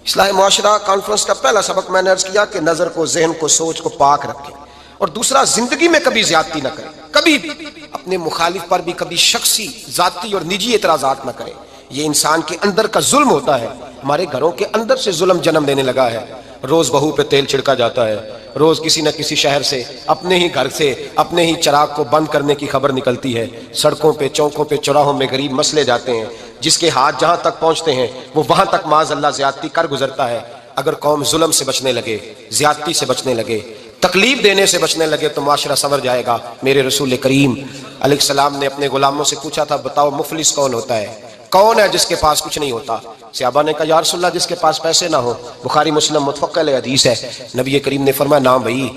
اصلاح معاشرہ کانفرنس کا پہلا سبق میں نے عرض کیا کہ نظر کو، ذہن کو، سوچ کو پاک رکھیں، اور دوسرا زندگی میں کبھی زیادتی نہ کریں، کبھی بھی اپنے مخالف پر بھی کبھی شخصی، ذاتی اور نجی اعتراضات نہ کریں۔ یہ انسان کے اندر کا ظلم ہوتا ہے، ہمارے گھروں کے اندر سے ظلم جنم لینے لگا ہے۔ روز بہو پہ تیل چھڑکا جاتا ہے، روز کسی نہ کسی شہر سے، اپنے ہی گھر سے، اپنے ہی چراغ کو بند کرنے کی خبر نکلتی ہے۔ سڑکوں پہ، چوکوں پہ، چوراہوں میں غریب مسلے جاتے ہیں، جس کے ہاتھ جہاں تک پہنچتے ہیں وہ وہاں تک معاذ اللہ زیادتی کر گزرتا ہے۔ اگر قوم ظلم سے بچنے لگے، زیادتی سے بچنے لگے، تکلیف دینے سے بچنے لگے تو معاشرہ سنور جائے گا۔ میرے رسول کریم علیہ السلام نے اپنے غلاموں سے پوچھا تھا بتاؤ مفلس کون ہوتا ہے؟ کون ہے جس کے پاس کچھ نہیں ہوتا؟ صحابہ نے کہا یا رسول اللہ جس کے پاس پیسے نہ ہو۔ بخاری مسلم متفق علیہ حدیث ہے، نبی کریم نے فرمایا نہ بھائی،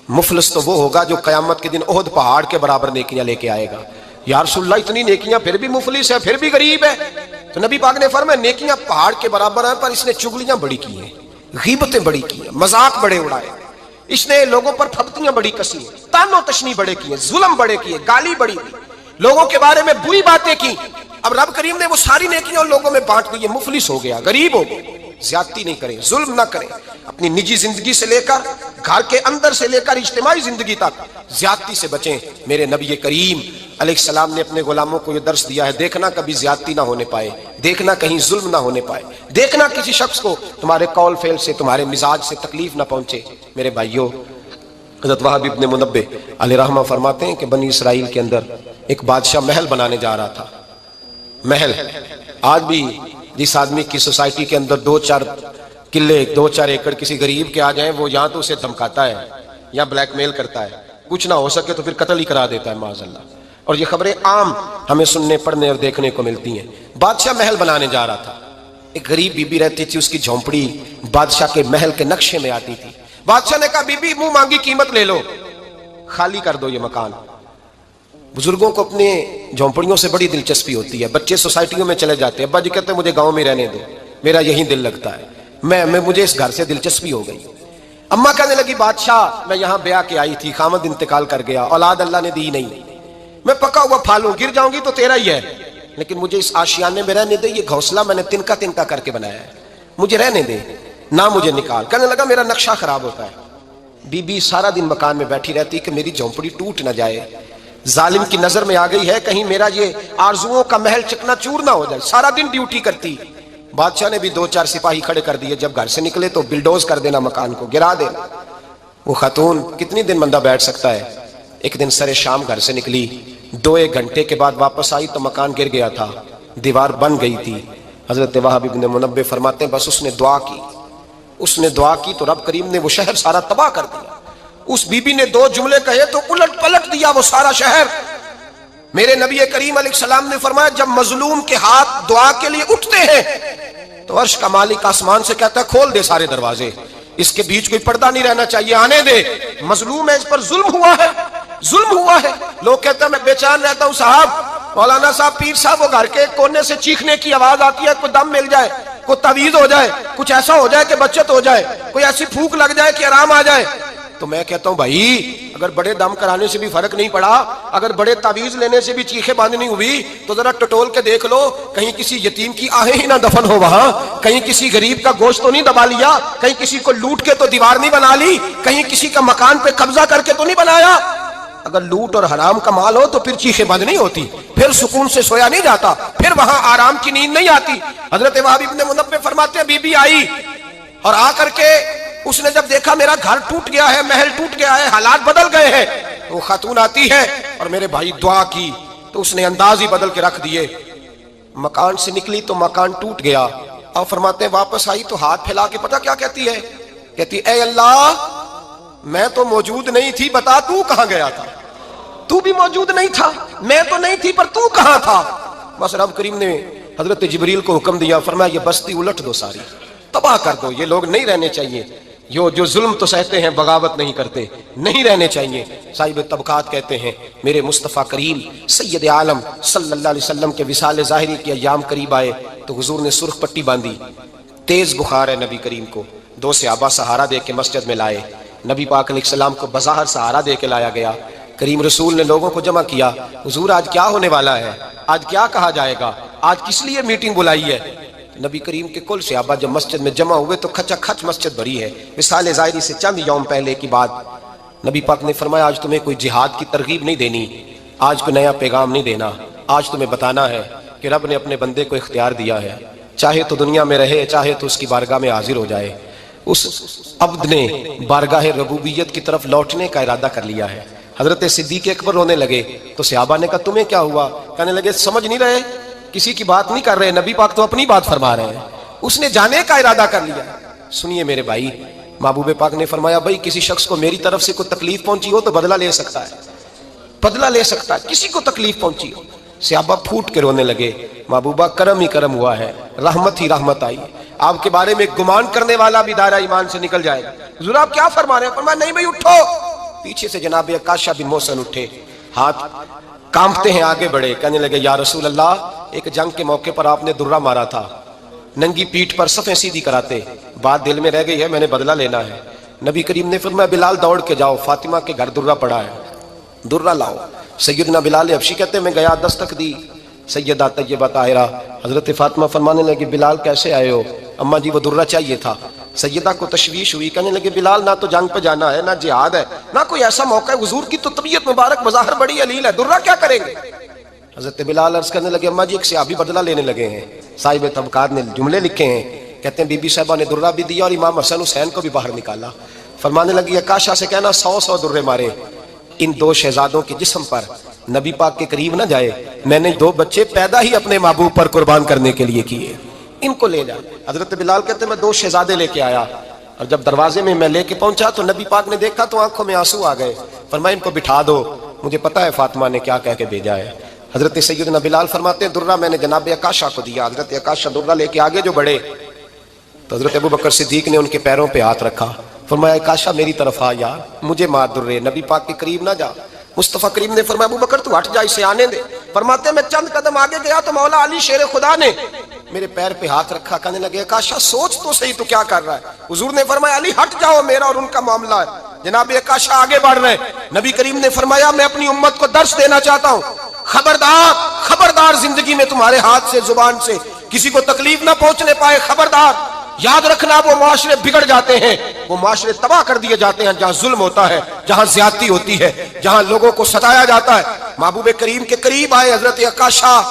مفلس تو وہ ہوگا جو قیامت کے دن احد پہاڑ کے برابر نیکیاں لے کے آئے گا۔ یا رسول اللہ اتنی نیکیاں پھر بھی مفلس ہے، پھر بھی غریب ہے؟ تو نبی پاک نے فرمایا نیکیاں پہاڑ کے برابر ہیں پر اس نے چغلیاں بڑی کی ہیں، غیبتیں بڑی کی ہیں، مذاق بڑے اڑائے، اس نے لوگوں پر پھبتیاں بڑی کسی ہیں، تان و تشنی بڑے کیے، ظلم بڑے کیے، گالی بڑی دی، لوگوں کے بارے میں بری باتیں کی۔ اب رب کریم نے وہ ساری نیکیاں ان لوگوں میں بانٹ دی، یہ مفلس ہو گیا، غریب ہو گیا۔ زیادتی نہیں کریں، ظلم نہ کریں، اپنی نجی زندگی سے لے کر گھر کے اندر سے لے کر اجتماعی زندگی تک زیادتی سے بچیں۔ میرے نبی کریم علیہ السلام نے اپنے غلاموں کو یہ درس دیا ہے، دیکھنا کبھی زیادتی نہ ہونے پائے، دیکھنا کہیں ظلم نہ ہونے پائے، دیکھنا کسی شخص کو تمہارے قول فعل سے، تمہارے مزاج سے تکلیف نہ پہنچے۔ میرے بھائیوں، حضرت وہب ابن منبہ علیہ رحمہ فرماتے ہیں کہ بنی اسرائیل کے اندر ایک بادشاہ محل بنانے جا رہا تھا۔ محل، آج بھی جس آدمی کی سوسائٹی کے اندر 2-4 قلعے، 2-4 ایکڑ کسی غریب کے آ جائیں، وہ یہاں تو اسے دھمکاتا ہے یا بلیک میل کرتا ہے، کچھ نہ ہو سکے تو پھر قتل ہی کرا دیتا ہے معاذ اللہ۔ اور یہ خبریں عام ہمیں سننے پڑھنے اور دیکھنے کو ملتی ہیں۔ بادشاہ محل بنانے جا رہا تھا، ایک غریب بی بی رہتی تھی، اس کی جھونپڑی بادشاہ کے محل کے نقشے میں آتی تھی۔ بادشاہ نے کہا بی بی منہ مانگی قیمت لے لو، خالی کر دو یہ مکان۔ بزرگوں کو اپنے جھونپڑیوں سے بڑی دلچسپی ہوتی ہے، بچے سوسائٹیوں میں چلے جاتے ہیں، ابا جی کہتے ہیں مجھے گاؤں میں رہنے دو، میرا یہیں دل لگتا ہے، مجھے اس گھر سے دلچسپی ہو گئی۔ اماں کہنے لگی بادشاہ میں یہاں بیاہ کے آئی تھی، خامد انتقال کر گیا، اولاد اللہ نے دی نہیں، میں پکا ہوا پھالوں، گر جاؤں گی تو تیرا ہی ہے، لیکن مجھے اس آشیانے میں رہنے دے، یہ گھونسلہ میں نے تنکا تنکا کر کے بنایا ہے، مجھے رہنے دے، نہ مجھے نکال۔ کہنے لگا میرا نقشہ خراب ہوتا ہے۔ بی بی سارا دن مکان میں بیٹھی رہتی کہ میری جھونپڑی ٹوٹ نہ جائے، ظالم کی نظر میں آ گئی ہے کہیں میرا یہ آرزوؤں کا محل چکنا چور نہ ہو جائے، سارا دن ڈیوٹی کرتی۔ بادشاہ نے بھی 2-4 سپاہی کھڑے کر دیے، جب گھر سے نکلے تو بلڈوز کر دینا، مکان کو گرا دینا۔ وہ خاتون کتنی دن بندہ بیٹھ سکتا ہے؟ ایک دن سر شام گھر سے نکلی، 2-1 گھنٹے کے بعد واپس آئی تو مکان گر گیا تھا، دیوار بن گئی تھی۔ حضرت وہب ابن منبہ فرماتے ہیں بس اس نے دعا کی، اس نے دعا کی تو رب کریم نے وہ شہر سارا تباہ کر دیا۔ اس بی بی نے 2 جملے کہے تو الٹ پلٹ دیا وہ سارا شہر۔ میرے نبی کریم علیہ السلام نے فرمایا جب مظلوم کے ہاتھ دعا کے لیے اٹھتے ہیں تو عرش کا مالک آسمان سے کہتا ہے کھول دے سارے دروازے، اس کے بیچ کوئی پردہ نہیں رہنا چاہیے، آنے دے، مظلوم ہے، اس پر ظلم ہوا ہے، ظلم ہوا ہے۔ لوگ کہتے ہیں میں بے چین رہتا ہوں صاحب، مولانا صاحب، پیر صاحب، وہ گھر کے کونے سے چیخنے کی آواز آتی ہے، کوئی دم مل جائے، کوئی تعویذ ہو جائے، کچھ ایسا ہو جائے کہ بچت ہو جائے، کوئی ایسی پھونک لگ جائے کہ آرام آ جائے۔ تو میں کہتا ہوں بھائی اگر بڑے دم کرانے سے بھی فرق نہیں پڑا، اگر بڑے تعویذ لینے سے بھی چیخیں باندھنی ہوئی تو ذرا ٹٹول کے دیکھ لو، کہیں کسی یتیم کی آہیں ہی نہ دفن ہو وہاں، کہیں کسی غریب کا گوشت تو نہیں دبا لیا، کہیں کسی کو لوٹ کے تو دیوار نہیں بنا لی، کہیں کسی کا مکان پہ قبضہ کر کے تو نہیں بنایا۔ اگر لوٹ اور حرام کا مال ہو تو پھر چیخیں بند نہیں ہوتی، پھر سکون سے سویا نہیں جاتا، پھر وہاں آرام کی نیند نہیں آتی۔ حضرت وہب ابن منبہ فرماتے ہیں بی بی آئی اور آ کر کے اس نے جب دیکھا میرا گھر ٹوٹ گیا ہے، محل ٹوٹ گیا ہے، حالات بدل گئے ہیں، وہ خاتون آتی ہے اور میرے بھائی دعا کی تو اس نے انداز ہی بدل کے رکھ دیے۔ مکان سے نکلی تو مکان ٹوٹ گیا، اور فرماتے ہیں واپس آئی تو ہاتھ پھیلا کے پتہ کیا کہتی ہے؟ کہتی اے اللہ میں تو موجود نہیں تھی، بتا تو کہاں گیا تھا؟ تو بھی موجود نہیں تھا، میں تو نہیں تھی، پر تو کہاں تھا؟ بس رب کریم نے حضرت جبریل کو حکم دیا، فرمایا یہ بستی الٹ دو، ساری تباہ کر دو، یہ لوگ نہیں رہنے چاہیے، جو ظلم تو سہتے ہیں بغاوت نہیں کرتے، نہیں رہنے چاہیے۔ صاحب طبقات کہتے ہیں میرے مصطفیٰ کریم سید عالم صلی اللہ علیہ وسلم کے وصال ظاہری کے ایام قریب آئے تو حضور نے سرخ پٹی باندھی، تیز بخار ہے نبی کریم کو، 2 صحابہ سہارا دے کے مسجد میں لائے، نبی پاک علیہ السلام کو بظاہر سہارا دے کے لایا گیا۔ کریم رسول نے لوگوں کو جمع کیا، حضور آج کیا ہونے والا ہے، آج کیا کہا جائے گا، آج کس لیے میٹنگ بلائی ہے؟ نبی کریم کے کل صحابہ جب مسجد میں جمع ہوئے تو کھچا کھچ مسجد بھری ہے۔ وصال ظاہری سے چند یوم پہلے کی بات، نبی پاک نے فرمایا آج تمہیں کوئی جہاد کی ترغیب نہیں دینی، آج کوئی نیا پیغام نہیں دینا، آج تمہیں بتانا ہے کہ رب نے اپنے بندے کو اختیار دیا ہے، چاہے تو دنیا میں رہے، چاہے تو اس کی بارگاہ میں حاضر ہو جائے۔ اس عبد نے بارگاہ ربوبیت کی طرف لوٹنے کا ارادہ کر لیا ہے۔ حضرت صدیق اکبر رونے لگے تو صحابہ نے کہا تمہیں کیا ہوا؟ کہنے لگے سمجھ نہیں رہے، کسی کی بات نہیں کر رہے، نبی پاک تو اپنی بات فرما رہے ہیں، اس نے جانے کا ارادہ کر لیا۔ سنیے میرے بھائی، محبوب پاک نے فرمایا بھائی کسی شخص کو میری طرف سے کوئی تکلیف پہنچی ہو تو بدلہ لے سکتا ہے، بدلہ لے سکتا ہے، کسی کو تکلیف پہنچی ہو۔ صحابہ پھوٹ کے رونے لگے، محبوبہ کرم ہی کرم ہوا ہے، رحمت ہی رحمت آئی، آپ کے بارے میں گمان کرنے والا بھی دائرہ ایمان سے نکل جائے گا۔ حضور آپ کیا فرما رہے ہیں؟ فرمایا نہیں بھائی اٹھو۔ پیچھے سے جناب عکاشہ بن محسن اٹھے، ہاتھ کانپتے ہیں، آگے بڑھے، کہنے لگے یا رسول اللہ ایک جنگ کے موقع پر آپ نے درہ مارا تھا، ننگی پیٹھ پر صفیں سیدھی کراتے. بات دل میں رہ گئی ہے, میں نے بدلہ لینا ہے. نبی کریم نے فرمایا بلال دوڑ کے جاؤ, فاطمہ کے گھر درہ پڑا ہے, درہ لاؤ. سیدنا بلال حبشی کہتے ہیں میں گیا, دستک دی, سیدہ طیبہ طاہرہ حضرت فاطمہ فرمانے لگی بلال کیسے آئے ہو؟ اماں جی وہ درہ چاہیے تھا. سیدہ کو تشویش ہوئی, کہنے لگے بلال نہ تو جنگ پہ جانا ہے, نہ جہاد ہے, نہ کوئی ایسا موقع ہے, حضور کی تو طبیعت مبارک بظاہر بڑی علیل ہے, درہ کیا کریں گے؟ حضرت بلال عرض کرنے لگے اماں جی ایک صحابی بدلہ لینے لگے ہیں, صاحب طبقات نے جملے لکھے ہیں, کہتے ہیں بی بی صاحبہ نے درہ بھی دیا اور امام حسن حسین کو بھی باہر نکالا. فرمانے لگی عکاشہ سے کہنا 100 درے مارے, ان 2 شہزادوں کے جسم پر نبی پاک کے قریب نہ جائے, میں نے 2 بچے پیدا ہی اپنے محبوب پر قربان کرنے کے لیے کیے, ان کو لے جا. حضرت بلال کہتے ہیں میں 2 شہزادے لے کے آیا, اور جب دروازے میں میں لے کے پہنچا تو نبی پاک نے دیکھا تو آنکھوں میں آنسو آ گئے. فرمایا ان کو بٹھا دو, مجھے پتا ہے فاطمہ نے کیا کہہ کے بھیجا ہے. حضرت سیدنا بلال فرماتے ہیں درہ میں نے جناب عکاشہ کو دیا. حضرت عکاشہ درہ لے کے آگے جو بڑھے تو حضرت ابوبکر صدیق نے ان کے پیروں پہ ہاتھ رکھا. فرمایا عکاشہ میری طرف آ یار, مجھے مار درے, نبی پاک کے قریب نہ جا. مصطفیٰ کریم نے فرمایا ابوبکر تو ہٹ جا, اسے آنے دے. فرماتے ہیں میں چند قدم آگے گیا تو مولا علی شیر خدا نے میرے پیر پہ ہاتھ رکھا, کہنے لگے عکاشہ سوچ تو صحیح تو کیا کر رہا ہے؟ حضور نے فرمایا علی ہٹ جاؤ, میرا اور ان کا معاملہ ہے. جناب عکاشہ آگے بڑھ رہے, نبی کریم نے فرمایا میں اپنی امت کو درس دینا چاہتا ہوں, خبردار خبردار زندگی میں تمہارے ہاتھ سے زبان سے کسی کو تکلیف نہ پہنچنے پائے, خبردار. یاد رکھنا وہ معاشرے بگڑ جاتے ہیں, وہ معاشرے تباہ کر دیے جاتے ہیں جہاں ظلم ہوتا ہے, جہاں زیادتی ہوتی ہے, جہاں لوگوں کو ستایا جاتا ہے. محبوب کریم کے قریب آئے حضرت عکاشہ,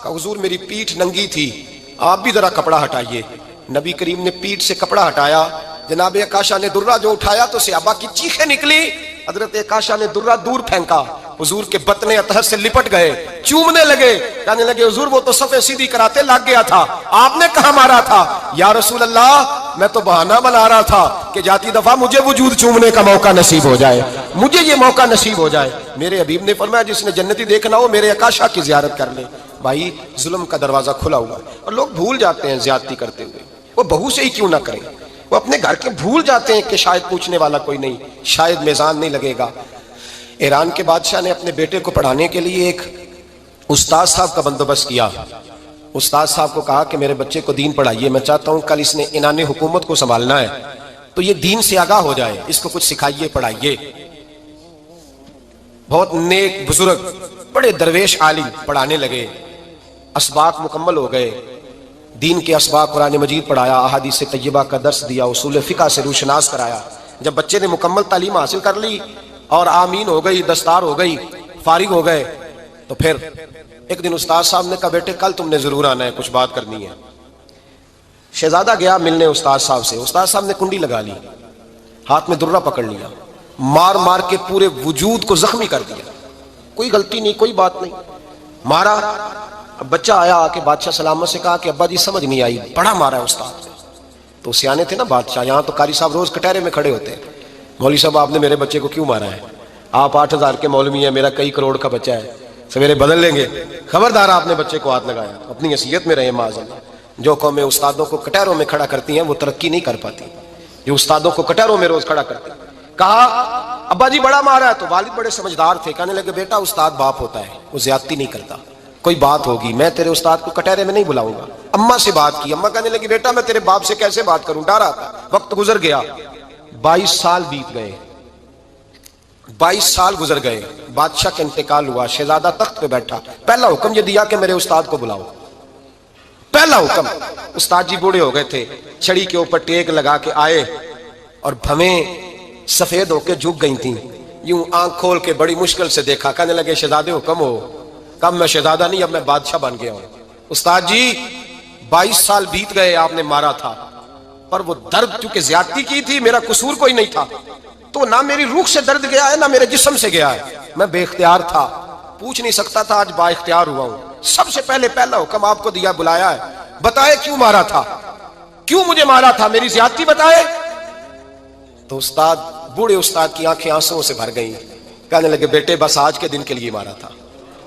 کہا حضور میری پیٹھ ننگی تھی, آپ بھی ذرا کپڑا ہٹائیے. نبی کریم نے پیٹھ سے کپڑا ہٹایا. جناب عکاشہ نے درہ جو اٹھایا تو صحابہ کی چیخیں نکلی. حضرت عکاشہ نے درہ دور پھینکا, حضور کے بطنے اطہر سے لپٹ گئے, چومنے لگے, کہنے لگے حضور وہ تو صفیں سیدھی کراتے لگ گیا تھا, آپ نے کہاں مارا تھا؟ یا رسول اللہ میں تو بہانہ بنا رہا تھا کہ جاتی دفعہ مجھے وجود چومنے کا موقع نصیب ہو جائے, مجھے یہ موقع نصیب ہو جائے. میرے حبیب نے فرمایا جس نے جنتی دیکھنا ہو میرے عکاشہ کی زیارت کر لے. بھائی ظلم کا دروازہ کھلا ہوا اور لوگ بھول جاتے ہیں زیادتی کرتے ہوئے, وہ بہو سے ہی کیوں نہ کریں, وہ اپنے گھر کے بھول جاتے ہیں کہ شاید پوچھنے والا کوئی نہیں, شاید میزان نہیں لگے گا. ایران کے بادشاہ نے اپنے بیٹے کو پڑھانے کے لیے ایک استاد صاحب کا بندوبست کیا. استاد صاحب کو کہا کہ میرے بچے کو دین پڑھائیے, میں چاہتا ہوں کل اس نے عنان حکومت کو سنبھالنا ہے تو یہ دین سے آگاہ ہو جائے, اس کو کچھ سکھائیے پڑھائیے. بہت نیک بزرگ بڑے درویش عالم پڑھانے لگے, اسباق مکمل ہو گئے, دین کے اسباق قرآن مجید پڑھایا, احادیث طیبہ کا درس دیا, اصول فقہ سے روشناس کرایا. جب بچے نے مکمل تعلیم حاصل کر لی اور آمین ہو گئی, دستار ہو گئی, فارغ ہو گئے, تو پھر ایک دن استاد صاحب نے کہا بیٹے کل تم نے ضرور آنا ہے, کچھ بات کرنی ہے. شہزادہ گیا ملنے استاد صاحب سے. استاد صاحب نے کنڈی لگا لی, ہاتھ میں درہ پکڑ لیا, مار مار کے پورے وجود کو زخمی کر دیا. کوئی غلطی نہیں, کوئی بات نہیں, مارا. اب بچہ آیا آ کے بادشاہ سلامت سے کہا کہ ابا جی سمجھ نہیں آئی, بڑا مارا ہے استاد. تو سیانے تھے نا بادشاہ, یہاں تو قاری صاحب روز کٹہرے میں کھڑے ہوتے ہیں, مولوی صاحب آپ نے میرے بچے کو کیوں مارا ہے؟ آپ 8000 کے مولوی ہیں, میرا کئی کروڑ کا بچہ ہے, سویرے بدل لیں گے. خبردار آپ نے بچے کو ہاتھ لگایا, اپنی حیثیت میں رہے معاذ اللہ. جو قومیں استادوں کو کٹہروں میں کھڑا کرتی ہیں وہ ترقی نہیں کر پاتی, جو استادوں کو کٹہروں میں روز کھڑا کرتے ہیں. کہا ابا جی بڑا مارا ہے, تو والد بڑے سمجھدار تھے, کہنے لگے بیٹا استاد باپ ہوتا ہے, وہ زیادتی نہیں کرتا, کوئی بات ہوگی میں تیرے استاد کو کٹہرے میں نہیں بلاؤں گا. اماں سے بات کی, اماں کہنے لگی بیٹا میں تیرے باپ سے کیسے بات کروں, ڈر آتا. وقت گزر گیا, 22 سال بیت گئے, 22 سال گزر گئے, بادشاہ کا انتقال ہوا, شہزادہ تخت پہ بیٹھا. پہلا حکم یہ دیا کہ میرے استاد کو بلاؤ, پہلا حکم. استاد جی بوڑھے ہو گئے تھے, چھڑی کے اوپر ٹیک لگا کے آئے اور بھویں سفید ہو کے جھک گئی تھیں, یوں آنکھ کھول کے بڑی مشکل سے دیکھا, کہنے لگے شہزادے حکم ہو. کم میں شہزادہ نہیں, اب میں بادشاہ بن گیا ہوں. استاد جی 22 سال بیت گئے, آپ نے مارا تھا, پر وہ درد چونکہ زیادتی کی تھی, میرا قصور کوئی نہیں تھا, تو نہ میری روح سے درد گیا ہے نہ میرے جسم سے گیا ہے, میں بے اختیار تھا, پوچھ نہیں سکتا تھا, آج با اختیار ہوا ہوں. سب سے پہلے پہلا حکم آپ کو دیا, بلایا ہے, بتائے کیوں مارا تھا, کیوں مجھے مارا تھا, میری زیادتی بتائے. تو استاد بوڑھے استاد کی آنکھیں آنسوؤں سے بھر گئیں, کہنے لگے بیٹے بس آج کے دن کے لیے مارا تھا,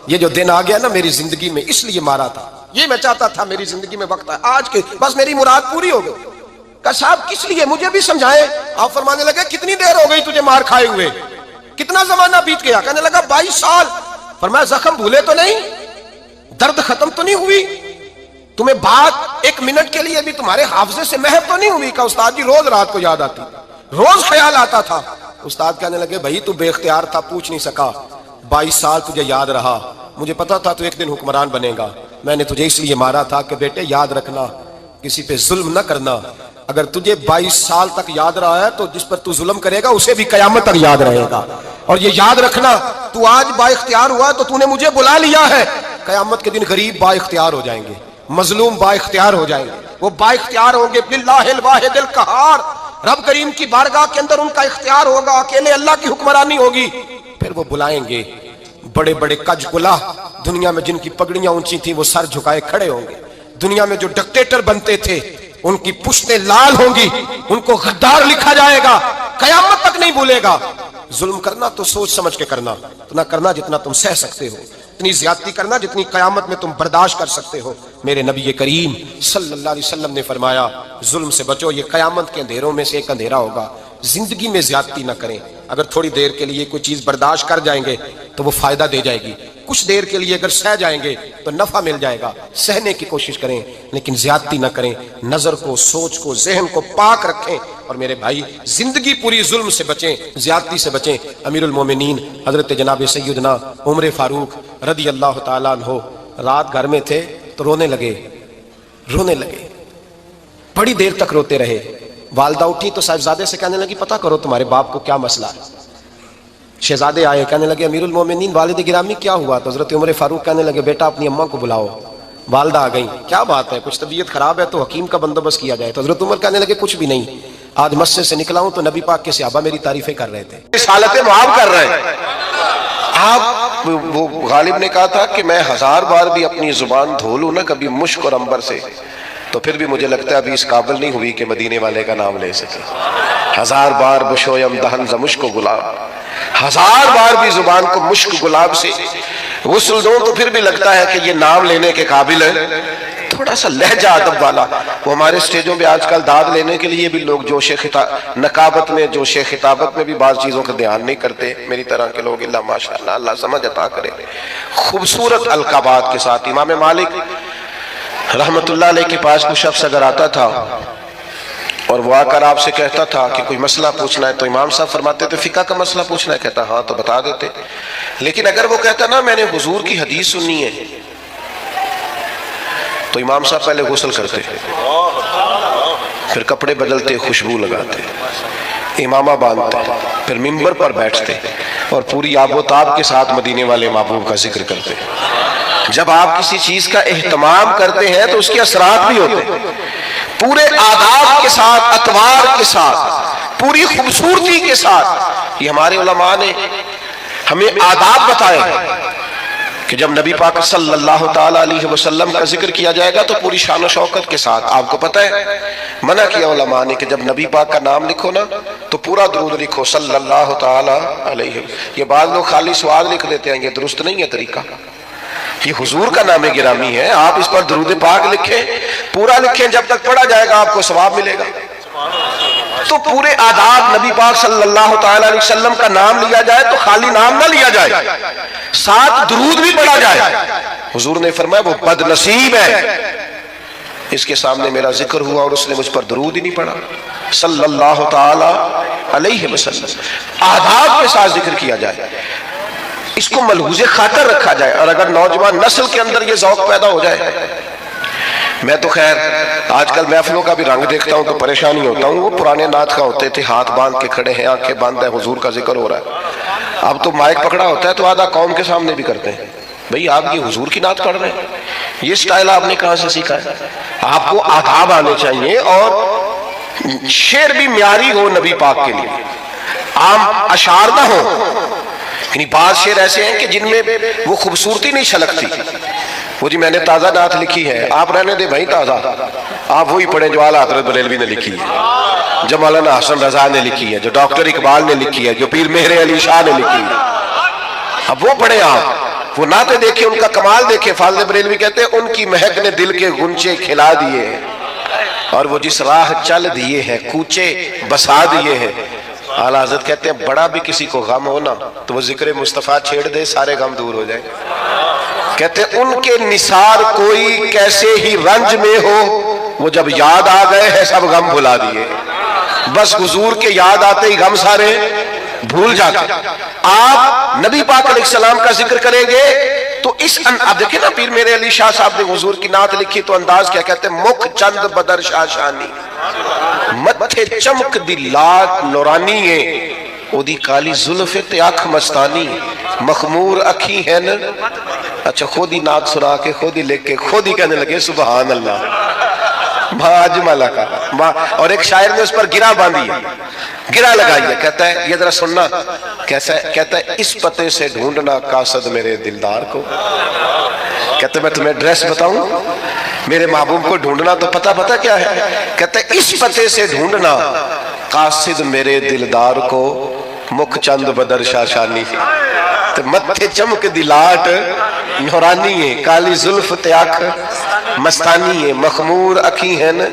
یہ جو دن آ گیا نا میری زندگی میں اس لیے مارا تھا, یہ میں چاہتا تھا میری زندگی میں وقت ہے آج کے, بس میری مراد پوری ہو گئی. کہ صاحب کس لیے, مجھے بھی سمجھائیں. آپ فرمانے لگے کتنی دیر ہو گئی تجھے مار کھائے ہوئے, کتنا زمانہ بیت گیا؟ کہنے لگا 22 سال. فرمایا زخم بھولے تو نہیں, درد ختم تو نہیں ہوئی؟ تمہیں بات ایک منٹ کے لیے بھی تمہارے حافظے سے محو تو نہیں ہوئی کہ استاد جی روز رات کو یاد آتی، روز خیال آتا تھا؟ استاد کہنے لگے بھائی تو بے اختیار تھا، پوچھ نہیں سکا، 22 سال تجھے یاد رہا، مجھے پتا تھا تو ایک دن حکمران بنے گا، میں نے تجھے اس لیے مارا تھا کہ بیٹے یاد رکھنا، کسی پہ ظلم نہ کرنا، اگر تجھے 22 سال تک یاد رہا ہے تو جس پر تو ظلم کرے گا اسے بھی قیامت تک یاد رہے گا، اور یہ یاد رکھنا تو آج با اختیار ہوا تو تو نے مجھے بلا لیا ہے، قیامت کے دن غریب با اختیار ہو جائیں گے، مظلوم با اختیار ہو جائیں گے، وہ با اختیار ہوں گے باللہ الواحد القہار، رب کریم کی بارگاہ کے اندر ان کا اختیار ہوگا، اکیلے اللہ کی حکمرانی ہوگی، پھر وہ بلائیں گے، بڑے بڑے کج کلا دنیا میں جن کی پگڑیاں اونچی تھیں وہ سر جھکائے کھڑے ہوں گے، دنیا میں جو ڈکٹیٹر بنتے تھے ان کی پشتیں لال ہوں گی، ان کو غدار لکھا جائے گا، قیامت تک نہیں بھولے گا۔ ظلم کرنا تو سوچ سمجھ کے کرنا، اتنا کرنا جتنا تم سہ سکتے ہو، اتنی زیادتی کرنا جتنی قیامت میں تم برداشت کر سکتے ہو۔ میرے نبی کریم صلی اللہ علیہ وسلم نے فرمایا ظلم سے بچو، یہ قیامت کے اندھیروں میں سے ایک اندھیرا ہوگا۔ زندگی میں زیادتی نہ کریں، اگر تھوڑی دیر کے لیے کوئی چیز برداشت کر جائیں گے تو وہ فائدہ دے جائے گی، کچھ دیر کے لیے اگر سہ جائیں گے تو نفع مل جائے گا، سہنے کی کوشش کریں لیکن زیادتی نہ کریں، نظر کو، سوچ کو، ذہن کو پاک رکھیں، اور میرے بھائی زندگی پوری ظلم سے بچیں، زیادتی سے بچیں۔ امیر المومنین حضرت جناب سیدنا عمر فاروق رضی اللہ تعالیٰ عنہ رات گھر میں تھے تو رونے لگے، بڑی دیر تک روتے رہے۔ والدہ اٹھی تو صاحبزادے سے کہنے لگی پتہ کرو تمہارے باپ کو کیا مسئلہ ہے۔ شہزادے آئے، کہنے لگے امیر المومنین والد گرامی کیا ہوا؟ تو حضرت عمر فاروق کہنے لگے بیٹا اپنی اماں کو بلاؤ۔ والدہ آ گئیں، کیا بات ہے؟ کچھ طبیعت خراب ہے تو حکیم کا بندوبست کیا جائے۔ تو حضرت عمر کہنے لگے کچھ بھی نہیں، آج مسجد سے نکلا ہوں تو نبی پاک کے صحابہ میری تعریفیں کر رہے تھے، رسالت معاب کر رہے ہیں۔ آپ وہ غالب نے کہا تھا کہ میں 1000 بار بھی اپنی زبان دھو لوں نا کبھی مشک اور عنبر سے تو پھر بھی مجھے لگتا ہے ابھی اس قابل نہیں ہوئی کہ مدینے والے کا نام لے سکے۔ 1000 بار بشویم دہن ز مشک و گلاب، 1000 بار بھی زبان کو مشک گلاب سے غسل دو تو پھر بھی لگتا ہے کہ یہ نام لینے کے قابل ہے۔ تھوڑا سا لہجہ ادب والا، وہ ہمارے سٹیجوں پہ آج کل داد لینے کے لیے بھی لوگ جوش نقابت میں، جوش خطابت میں بھی بعض چیزوں کا دھیان نہیں کرتے، میری طرح کے لوگ اللہ ماشاءاللہ اللہ سمجھ عطا کرے، خوبصورت القابات کے ساتھ۔ امام مالک رحمت اللہ علیہ کے پاس کوئی شخص اگر آتا تھا اور وہ آ کر آپ سے کہتا تھا کہ کوئی مسئلہ پوچھنا ہے تو امام صاحب فرماتے تھے فقہ کا مسئلہ پوچھنا ہے؟ کہتا ہاں تو بتا دیتے، لیکن اگر وہ کہتا نا میں نے حضور کی حدیث سننی ہے تو امام صاحب پہلے غسل کرتے، پھر کپڑے بدلتے، خوشبو لگاتے، امامہ باندھتے، پھر منبر پر بیٹھتے اور پوری آب و تاب کے ساتھ مدینے والے محبوب کا ذکر کرتے۔ جب آپ کسی چیز کا اہتمام کرتے ہیں تو اس کے اثرات بھی ہوتے ہیں، پورے آداب کے ساتھ، اطوار کے ساتھ، پوری خوبصورتی کے ساتھ۔ یہ ہمارے علماء نے ہمیں آداب بتائے کہ جب نبی پاک صلی اللہ تعالیٰ علیہ وسلم کا ذکر کیا جائے گا تو پوری شان و شوکت کے ساتھ۔ آپ کو پتہ ہے منع کیا علماء نے کہ جب نبی پاک کا نام لکھو نا تو پورا درود لکھو صلی اللہ تعالیٰ علیہ۔ یہ بعض لوگ خالی سواد لکھ دیتے ہیں، یہ درست نہیں ہے طریقہ، یہ حضور کا نام گرامی ہے، آپ اس پر درود پاک لکھیں، پورا لکھیں، جب تک پڑھا جائے گا آپ کو ثواب ملے گا۔ تو پورے آداب، نبی پاک صلی اللہ تعالیٰ علیہ وسلم کا نام لیا جائے تو خالی نام نہ لیا جائے، ساتھ درود بھی پڑھا جائے۔ حضور نے فرمایا وہ بد نصیب ہے اس کے سامنے میرا ذکر ہوا اور اس نے مجھ پر درود ہی نہیں پڑھا صلی اللہ تعالیٰ علیہ وسلم۔ آداب کے ساتھ ذکر کیا جائے، اس کو ملحوظ خاطر رکھا جائے، اور اگر نوجوان نسل کے اندر یہ ذوق پیدا ہو جائے۔ میں تو خیر آج کل محفلوں کا بھی رنگ دیکھتا ہوں تو پریشانی ہوتا ہوں، وہ پرانے نعت کا ہوتے تھے، ہاتھ باندھ کے کھڑے ہیں، آنکھیں بند ہیں، حضور کا ذکر ہو رہا ہے، اب تو مائک پکڑا ہوتا ہے تو آدھا قوم کے سامنے بھی کرتے ہیں، بھئی آپ یہ حضور کی نعت پڑھ رہے ہیں، یہ سٹائل آپ نے کہاں سے سیکھا ہے؟ آپ کو آداب آنے چاہیے، اور شعر بھی معیاری ہو نبی پاک کے لیے، عام اشعار نہ ہو، یعنی بعض شعر ایسے ہیں کہ جن میں وہ خوبصورتی نہیں چھلکتی۔ وہ جی میں نے تازہ نعت لکھی ہے، آپ رہنے دے بھائی تازہ، آپ وہی پڑھیں جو اعلیٰ حضرت بریلوی نے لکھی ہے، جو مولانا حسن رضا نے لکھی ہے، جو ڈاکٹر اقبال نے لکھی ہے، جو پیر مہر علی شاہ نے لکھی ہے، اب وہ پڑھیں آپ، وہ نعتیں دیکھیں، ان کا کمال دیکھیں۔ فاضل بریلوی کہتے ہیں ان کی مہک نے دل کے غنچے کھلا دیے ہیں، اور وہ جس راہ چل دیے ہیں کوچے بسا دیے ہیں۔ اعلیٰ حضرت کہتے ہیں بڑا بھی کسی کو غم ہونا تو وہ ذکر مصطفیٰ چھیڑ دے، سارے غم دور ہو جائیں۔ کہتے ان کے نثار کوئی کیسے ہی رنج میں ہو، وہ جب یاد آ گئے ہیں سب غم بھلا دیے. بس حضور کے یاد آتے ہی غم سارے بھول جاتے. آپ نبی پاک علیہ السلام کا ذکر کریں گے تو اس اب دیکھیں نا پیر میرے علی شاہ صاحب نے حضور کی نعت لکھی تو انداز کیا کہتے ہیں، مکھ چند بدر شاشانی متھے چمک دی لاٹ نورانی ہے، او دی کالی زلف تے اکھ مستانی، مخمور اکھی ہے نا. اچھا خود ہی نعت سنا کے خود ہی لکھ کے خود ہی کہنے لگے سبحان اللہ اجمل کا. اور ایک شاعر نے اس پر گرا باندھی ہے، گرا لگائی ہے، کہتا ہے یہ ذرا سننا کیسا ہے، کہتا ہے اس پتے سے ڈھونڈنا قاصد میرے دلدار کو. کہتے میں تمہیں ایڈریس بتاؤں، میرے محبوب کو ڈھونڈنا تو پتہ کیا ہے، کہتا ہے اس پتے سے ڈھونڈنا قاصد میرے دلدار کو، مکھ چند بدر شاشانی تو متھے چمک دی لاٹ نورانی ہے، کالی زلف تے اکھ مستانی ہے، مخمور اکھی ہے نا.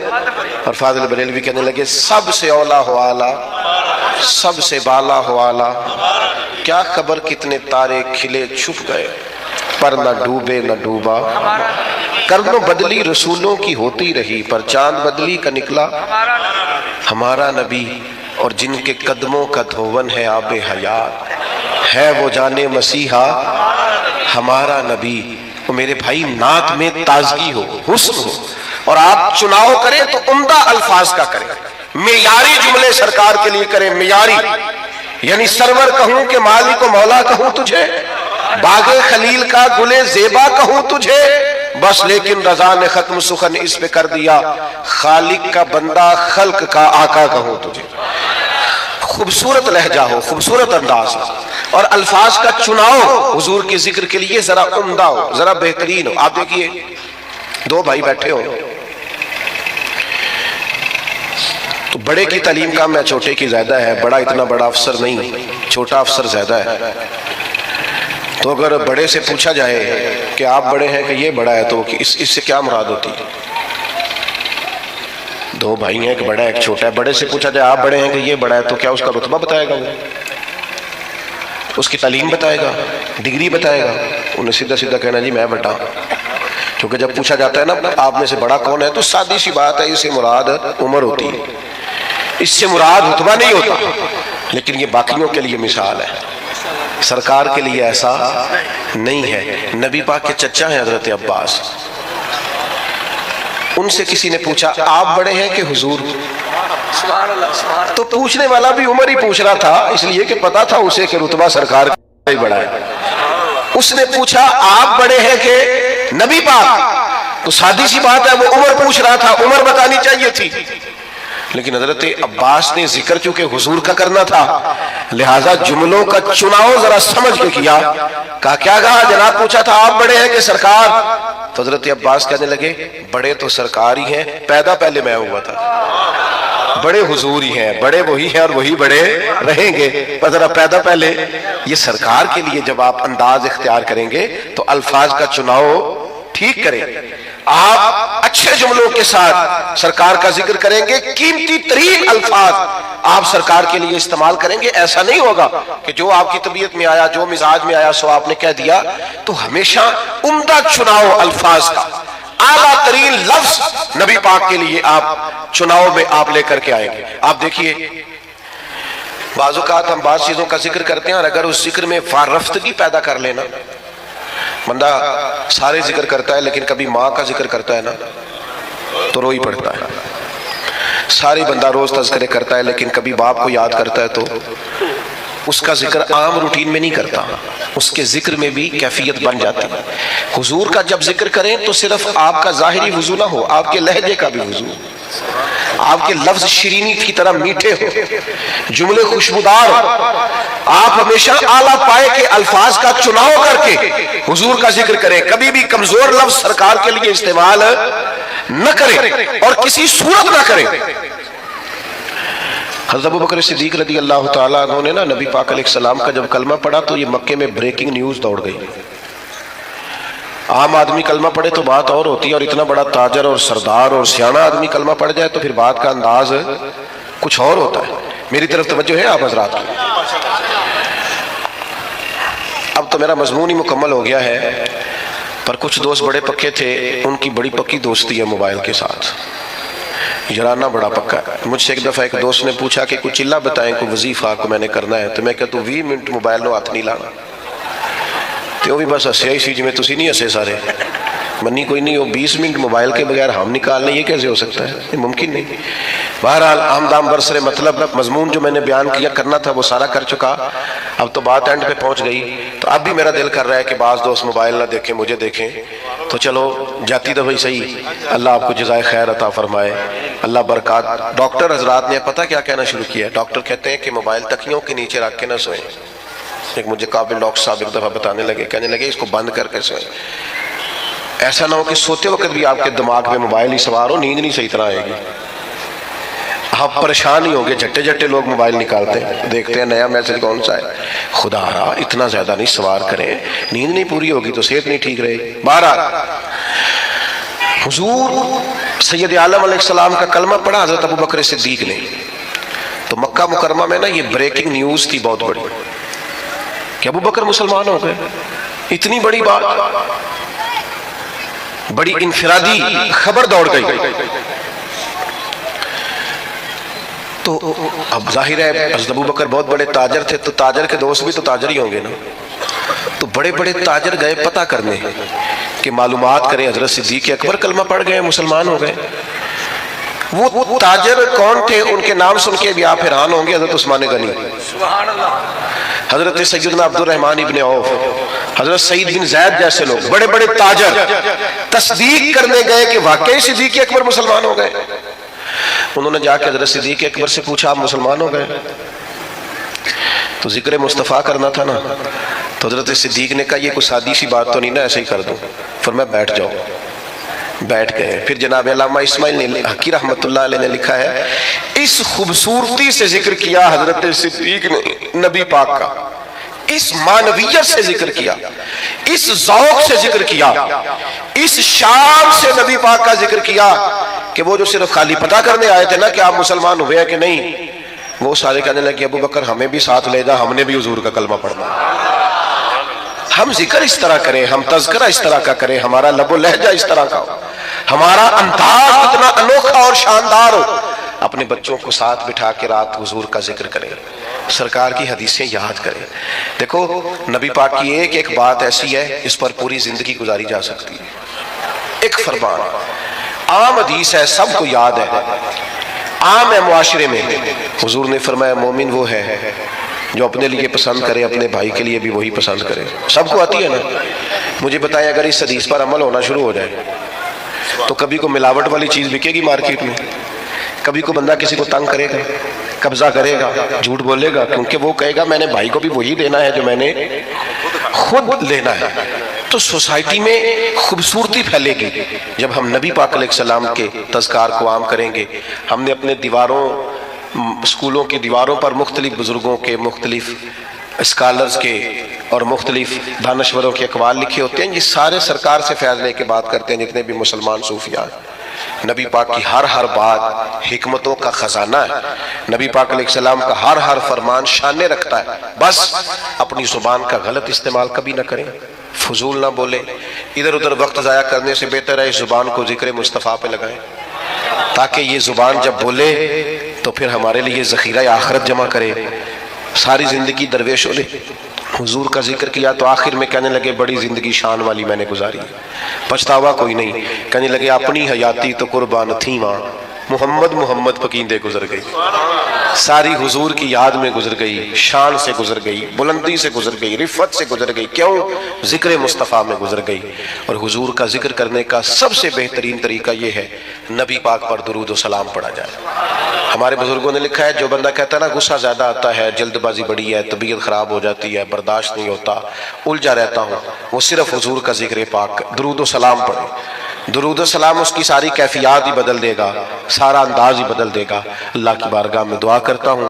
اور فاضل بریلوی کہنے لگے سب سے اولا ہو آلہ، سب سے بالا ہو آلہ، کیا خبر کتنے تارے کھلے چھپ گئے پر نہ ڈوبے نہ ڈوبا. کرنوں بدلی رسولوں کی ہوتی رہی پر چاند بدلی کا نکلا ہمارا نبی. اور جن کے قدموں کا دھون ہے آب حیات، ہے وہ جانے مسیحا ہمارا نبی. تو میرے بھائی نعت میں تازگی ہو، حسن ہو، اور آپ چناؤ کریں تو عمدہ الفاظ کا کریں، معیاری جملے سرکار کے لیے کریں، معیاری. یعنی سرور کہوں کہ مالک و مولا کہوں تجھے، باغ خلیل کا گلے زیبا کہوں تجھے، بس لیکن رضا نے ختم سخن اس پہ کر دیا، خالق کا بندہ خلق کا آقا کہوں تجھے. خوبصورت لہجہ ہو، خوبصورت انداز ہو، اور الفاظ کا چناؤ حضور کے ذکر کے لیے ذرا عمدہ ہو، ذرا بہترین ہو. آپ دیکھیے دو بھائی بیٹھے ہو تو بڑے کی تعلیم کم ہے، چھوٹے کی زیادہ ہے. بڑا اتنا بڑا افسر نہیں، چھوٹا افسر زیادہ ہے. تو اگر بڑے سے پوچھا جائے کہ آپ بڑے ہیں کہ یہ بڑا ہے تو اس سے کیا مراد ہوتی ہے؟ دو بھائی ہیں، ایک بڑا ہے ایک چھوٹا ہے. بڑے سے پوچھا جائے آپ بڑے ہیں کہ یہ بڑا ہے تو کیا اس کا رتبہ بتائے گا، وہ اس کی تعلیم بتائے گا، ڈگری بتائے گا؟ انہیں سیدھا سیدھا کہنا جی میں بڑا. کیونکہ جب پوچھا جاتا ہے نا آپ میں سے بڑا کون ہے تو سادی سی بات ہے، اس سے مراد عمر ہوتی ہے، اس سے مراد رتبہ نہیں ہوتا. لیکن یہ باقیوں کے لیے مثال ہے، سرکار کے لیے ایسا نہیں ہے. نبی پاک کے چچا ہیں حضرت عباس، ان سے کسی نے پوچھا آپ بڑے ہیں کہ حضور؟ تو پوچھنے والا بھی عمر ہی پوچھ رہا تھا، اس لیے کہ پتا تھا اسے کہ رتبہ سرکار کا ہی بڑا ہے. اس نے پوچھا آپ بڑے ہیں کہ نبی پاک؟ تو سادی سی بات ہے، وہ عمر پوچھ رہا تھا، عمر بتانی چاہیے تھی. لیکن حضرت عباس نے ذکر چونکہ حضور کا کرنا تھا لہٰذا جملوں کا چناؤ ذرا سمجھ کے کیا. کہا کیا کہا جناب؟ پوچھا تھا آپ بڑے ہیں کہ سرکار؟ تو حضرت عباس کہنے لگے بڑے تو سرکار ہی ہیں، پیدا پہلے میں ہوا تھا، بڑے حضور ہی ہیں، بڑے وہی ہیں اور وہی بڑے رہیں گے، پر ذرا پیدا پہلے یہ سرکار کے لیے جب آپ انداز اختیار کریں گے تو الفاظ کا چناؤ ٹھیک کریں. آپ اچھے جملوں کے ساتھ سرکار کا ذکر کریں گے، قیمتی ترین الفاظ آپ سرکار کے لیے استعمال کریں گے. ایسا نہیں ہوگا کہ جو آپ کی طبیعت میں آیا، جو مزاج میں آیا سو آپ نے کہہ دیا. تو ہمیشہ عمدہ چناؤ الفاظ کا، اعلیٰ ترین لفظ نبی پاک کے لیے آپ چناؤ میں آپ لے کر کے آئیں گے. آپ دیکھیے بعض اوقات ہم بعض چیزوں کا ذکر کرتے ہیں اور اگر اس ذکر میں فارفتگی پیدا کر لینا، بندہ سارے ذکر کرتا ہے لیکن کبھی ماں کا ذکر کرتا ہے نا تو رو ہی پڑتا ہے. سارے بندہ روز تذکرے کرتا ہے لیکن کبھی باپ کو یاد کرتا ہے تو اس کا ذکر عام روٹین میں نہیں کرتا، اس کے ذکر میں بھی کیفیت بن جاتی ہے. حضور کا جب ذکر کریں تو صرف آپ کا ظاہری وضو نہ ہو، آپ کے لہجے کا بھی وضو، آپ کے لفظ شیرینی کی طرح میٹھے ہو، جملے خوشبودار ہو. آپ ہمیشہ اعلیٰ پائے کے الفاظ کا چناؤ کر کے حضور کا ذکر کریں. کبھی بھی کمزور لفظ سرکار کے لیے استعمال نہ کریں اور کسی صورت نہ کریں. حضرت ابوبکر صدیق رضی اللہ تعالیٰ عنہ نے نا نبی پاک علیہ السلام کا جب کلمہ پڑھا تو یہ مکے میں بریکنگ نیوز دوڑ گئی. عام آدمی کلمہ پڑھے تو بات اور ہوتی ہے، اور اتنا بڑا تاجر اور سردار اور سیاںہ آدمی کلمہ پڑھ جائے تو پھر بات کا انداز کچھ اور ہوتا ہے. میری طرف توجہ ہے آپ حضرات کی؟ اب تو میرا مضمون ہی مکمل ہو گیا ہے. پر کچھ دوست بڑے پکے تھے، ان کی بڑی پکی دوستی ہے موبائل کے ساتھ، یارانہ بڑا پکا ہے۔ مجھ سے ایک دفعہ ایک دوست نے پوچھا کہ کچھ اللہ بتائیں کوئی وظیفہ کو میں نے کرنا ہے، تو میں کہتا ہوں 20 منٹ موبائل نو ہاتھ نہیں لانا، تو وہ بھی بس ہسیا ہی سی جی میں تسی نہیں ہسے سارے، منی کوئی نہیں ہو 20 منٹ موبائل کے بغیر ہم نکال لیں، یہ کیسے ہو سکتا ہے؟ یہ ممکن نہیں۔ بہرحال آمدام برسر مطلب مضمون جو میں نے بیان کیا کرنا تھا وہ سارا کر چکا، اب تو بات اینڈ پہ پہنچ گئی، تو اب بھی میرا دل کر رہا ہے کہ بعض دوست موبائل نہ دیکھیں مجھے دیکھیں، تو چلو جاتی دفعہ صحیح، اللہ آپ کو جزائے خیر عطا فرمائے، اللہ برکات۔ ڈاکٹر حضرات نے پتہ کیا کہنا شروع کیا ہے؟ ڈاکٹر کہتے ہیں کہ موبائل تکیوں کے نیچے رکھ کے نہ سوئیں۔ ایک مجھے قابل ڈاکٹر صاحب ایک دفعہ بتانے لگے، کہنے لگے اس کو بند کر کے سوئیں، ایسا نہ ہو کہ سوتے وقت بھی آپ کے دماغ میں موبائل ہی سوار ہو، نیند نہیں صحیح طرح آئے گی، آپ پریشان ہی ہوں گے۔ جھٹے جھٹے لوگ موبائل نکالتے ہیں، دیکھتے ہیں نیا میسج کون سا ہے، خدا رہا اتنا زیادہ نہیں سوار کریں، نیند نہیں پوری ہوگی تو صحت نہیں ٹھیک رہے گی۔ بہرحال حضور سید عالم علیہ السلام کا کلمہ پڑھا حضرت ابو بکر صدیق نے، تو مکہ مکرمہ میں نا یہ بریکنگ نیوز تھی بہت بڑی کہ ابو بکر مسلمان ہو گئے، اتنی بڑی بات، بڑی انفرادی خبر دوڑ گئی۔ تو اب ظاہر ہے حضرت ابو بکر بہت بڑے تاجر تھے، تو تاجر کے دوست بھی تو تاجر ہی ہوں گے نا، تو بڑے بڑے تاجر گئے پتہ کرنے کہ معلومات کریں حضرت صدیق اکبر کلمہ پڑھ گئے مسلمان ہو گئے۔ وہ تاجر کون تھے؟ ان کے نام سن کے بھی آپ حیران ہوں گے، حضرت عثمان غنی، حضرت سیدنا عبد الرحمن ابن عوف، حضرت سعید بن زید جیسے لوگ بڑے بڑے تاجر تصدیق کرنے گئے کہ واقعی صدیق اکبر مسلمان ہو گئے۔ انہوں نے جا کے حضرت صدیق اکبر سے پوچھا آپ مسلمان ہو گئے؟ تو ذکر مصطفیٰ کرنا تھا نا، تو حضرت صدیق نے کہا یہ کوئی سادی سی بات تو نہیں نا، ایسے ہی کر دوں، فرمایا بیٹھ جاؤ۔ بیٹھ گئے۔ پھر جناب علامہ اسماعیل حقی رحمۃ اللہ علیہ نے لکھا ہے، اس خوبصورتی سے ذکر کیا حضرت صدیق نے نبی پاک کا، اس معنویت سے ذکر کیا، اس ذوق سے ذکر کیا، اس شان سے نبی پاک کا ذکر کیا کہ وہ جو صرف خالی پتہ کرنے آئے تھے نا کہ آپ مسلمان ہوئے ہیں کہ نہیں، وہ سارے کہنے لگے ابو بکر ہمیں بھی ساتھ لے جا، ہم نے بھی حضور کا کلمہ پڑھنا، ہم ذکر اس طرح کریں، ہم تذکرہ اس طرح کا کریں، ہمارا لب و لہجہ اس طرح کا ہو، ہمارا انداز اتنا انوکھا اور شاندار ہو، اپنے بچوں کو ساتھ بٹھا کے رات حضور کا ذکر کریں، سرکار کی حدیثیں یاد کریں۔ دیکھو نبی پاک کی ایک بات ایسی ہے اس پر پوری زندگی گزاری جا سکتی ہے۔ ایک فرمان عام حدیث ہے، سب کو یاد ہے، عام ہے معاشرے میں، حضور نے فرمایا مومن وہ ہے جو اپنے لیے پسند کرے اپنے بھائی کے لیے بھی وہی پسند کرے۔ سب کو آتی ہے نا؟ مجھے بتائیں اگر اس حدیث پر عمل ہونا شروع ہو جائے تو کبھی کو ملاوٹ والی چیز بکے گی مارکیٹ میں، کبھی کو بندہ کسی کو تنگ کرے گا، قبضہ کرے گا، جھوٹ بولے گا، کیونکہ وہ کہے گا میں نے بھائی کو بھی وہی دینا ہے جو میں نے خود لینا ہے۔ تو سوسائٹی میں خوبصورتی پھیلے گی جب ہم نبی پاک علیہ السلام کے تذکار کو عام کریں گے۔ ہم نے اپنے دیواروں، اسکولوں کی دیواروں پر مختلف بزرگوں کے، مختلف اسکالرز کے اور مختلف دانشوروں کے اقوال لکھے ہوتے ہیں، یہ سارے سرکار سے فیض لے کے بات کرتے ہیں، جتنے بھی مسلمان صوفیاء۔ نبی پاک کی ہر بات حکمتوں کا خزانہ ہے، نبی پاک علیہ السلام کا ہر فرمان شانے رکھتا ہے۔ بس اپنی زبان کا غلط استعمال کبھی نہ کریں، فضول نہ بولیں، ادھر ادھر وقت ضائع کرنے سے بہتر ہے اس زبان کو ذکر مصطفیٰ پہ لگائیں، تاکہ یہ زبان جب بولے تو پھر ہمارے لیے ذخیرہ آخرت جمع کرے۔ ساری زندگی درویشوں نے حضور کا ذکر کیا تو آخر میں کہنے لگے بڑی زندگی شان والی میں نے گزاری، پچھتاوا کوئی نہیں، کہنے لگے اپنی حیاتی تو قربان تھی ماں، محمد پکیندے گزر گئی، ساری حضور کی یاد میں گزر گئی، شان سے گزر گئی، بلندی سے گزر گئی، رفت سے گزر گئی، کیوں؟ ذکر مصطفیٰ میں گزر گئی۔ اور حضور کا ذکر کرنے کا سب سے بہترین طریقہ یہ ہے نبی پاک پر درود و سلام پڑھا جائے۔ ہمارے بزرگوں نے لکھا ہے جو بندہ کہتا ہے نا غصہ زیادہ آتا ہے، جلد بازی بڑی ہے، طبیعت خراب ہو جاتی ہے، برداشت نہیں ہوتا، الجھا رہتا ہوں، وہ صرف حضور کا ذکر پاک درود و سلام پڑھے، درود و سلام اس کی ساری کیفیات ہی بدل دے گا، سارا انداز ہی بدل دے گا۔ اللہ کی بارگاہ میں دعا کرتا ہوں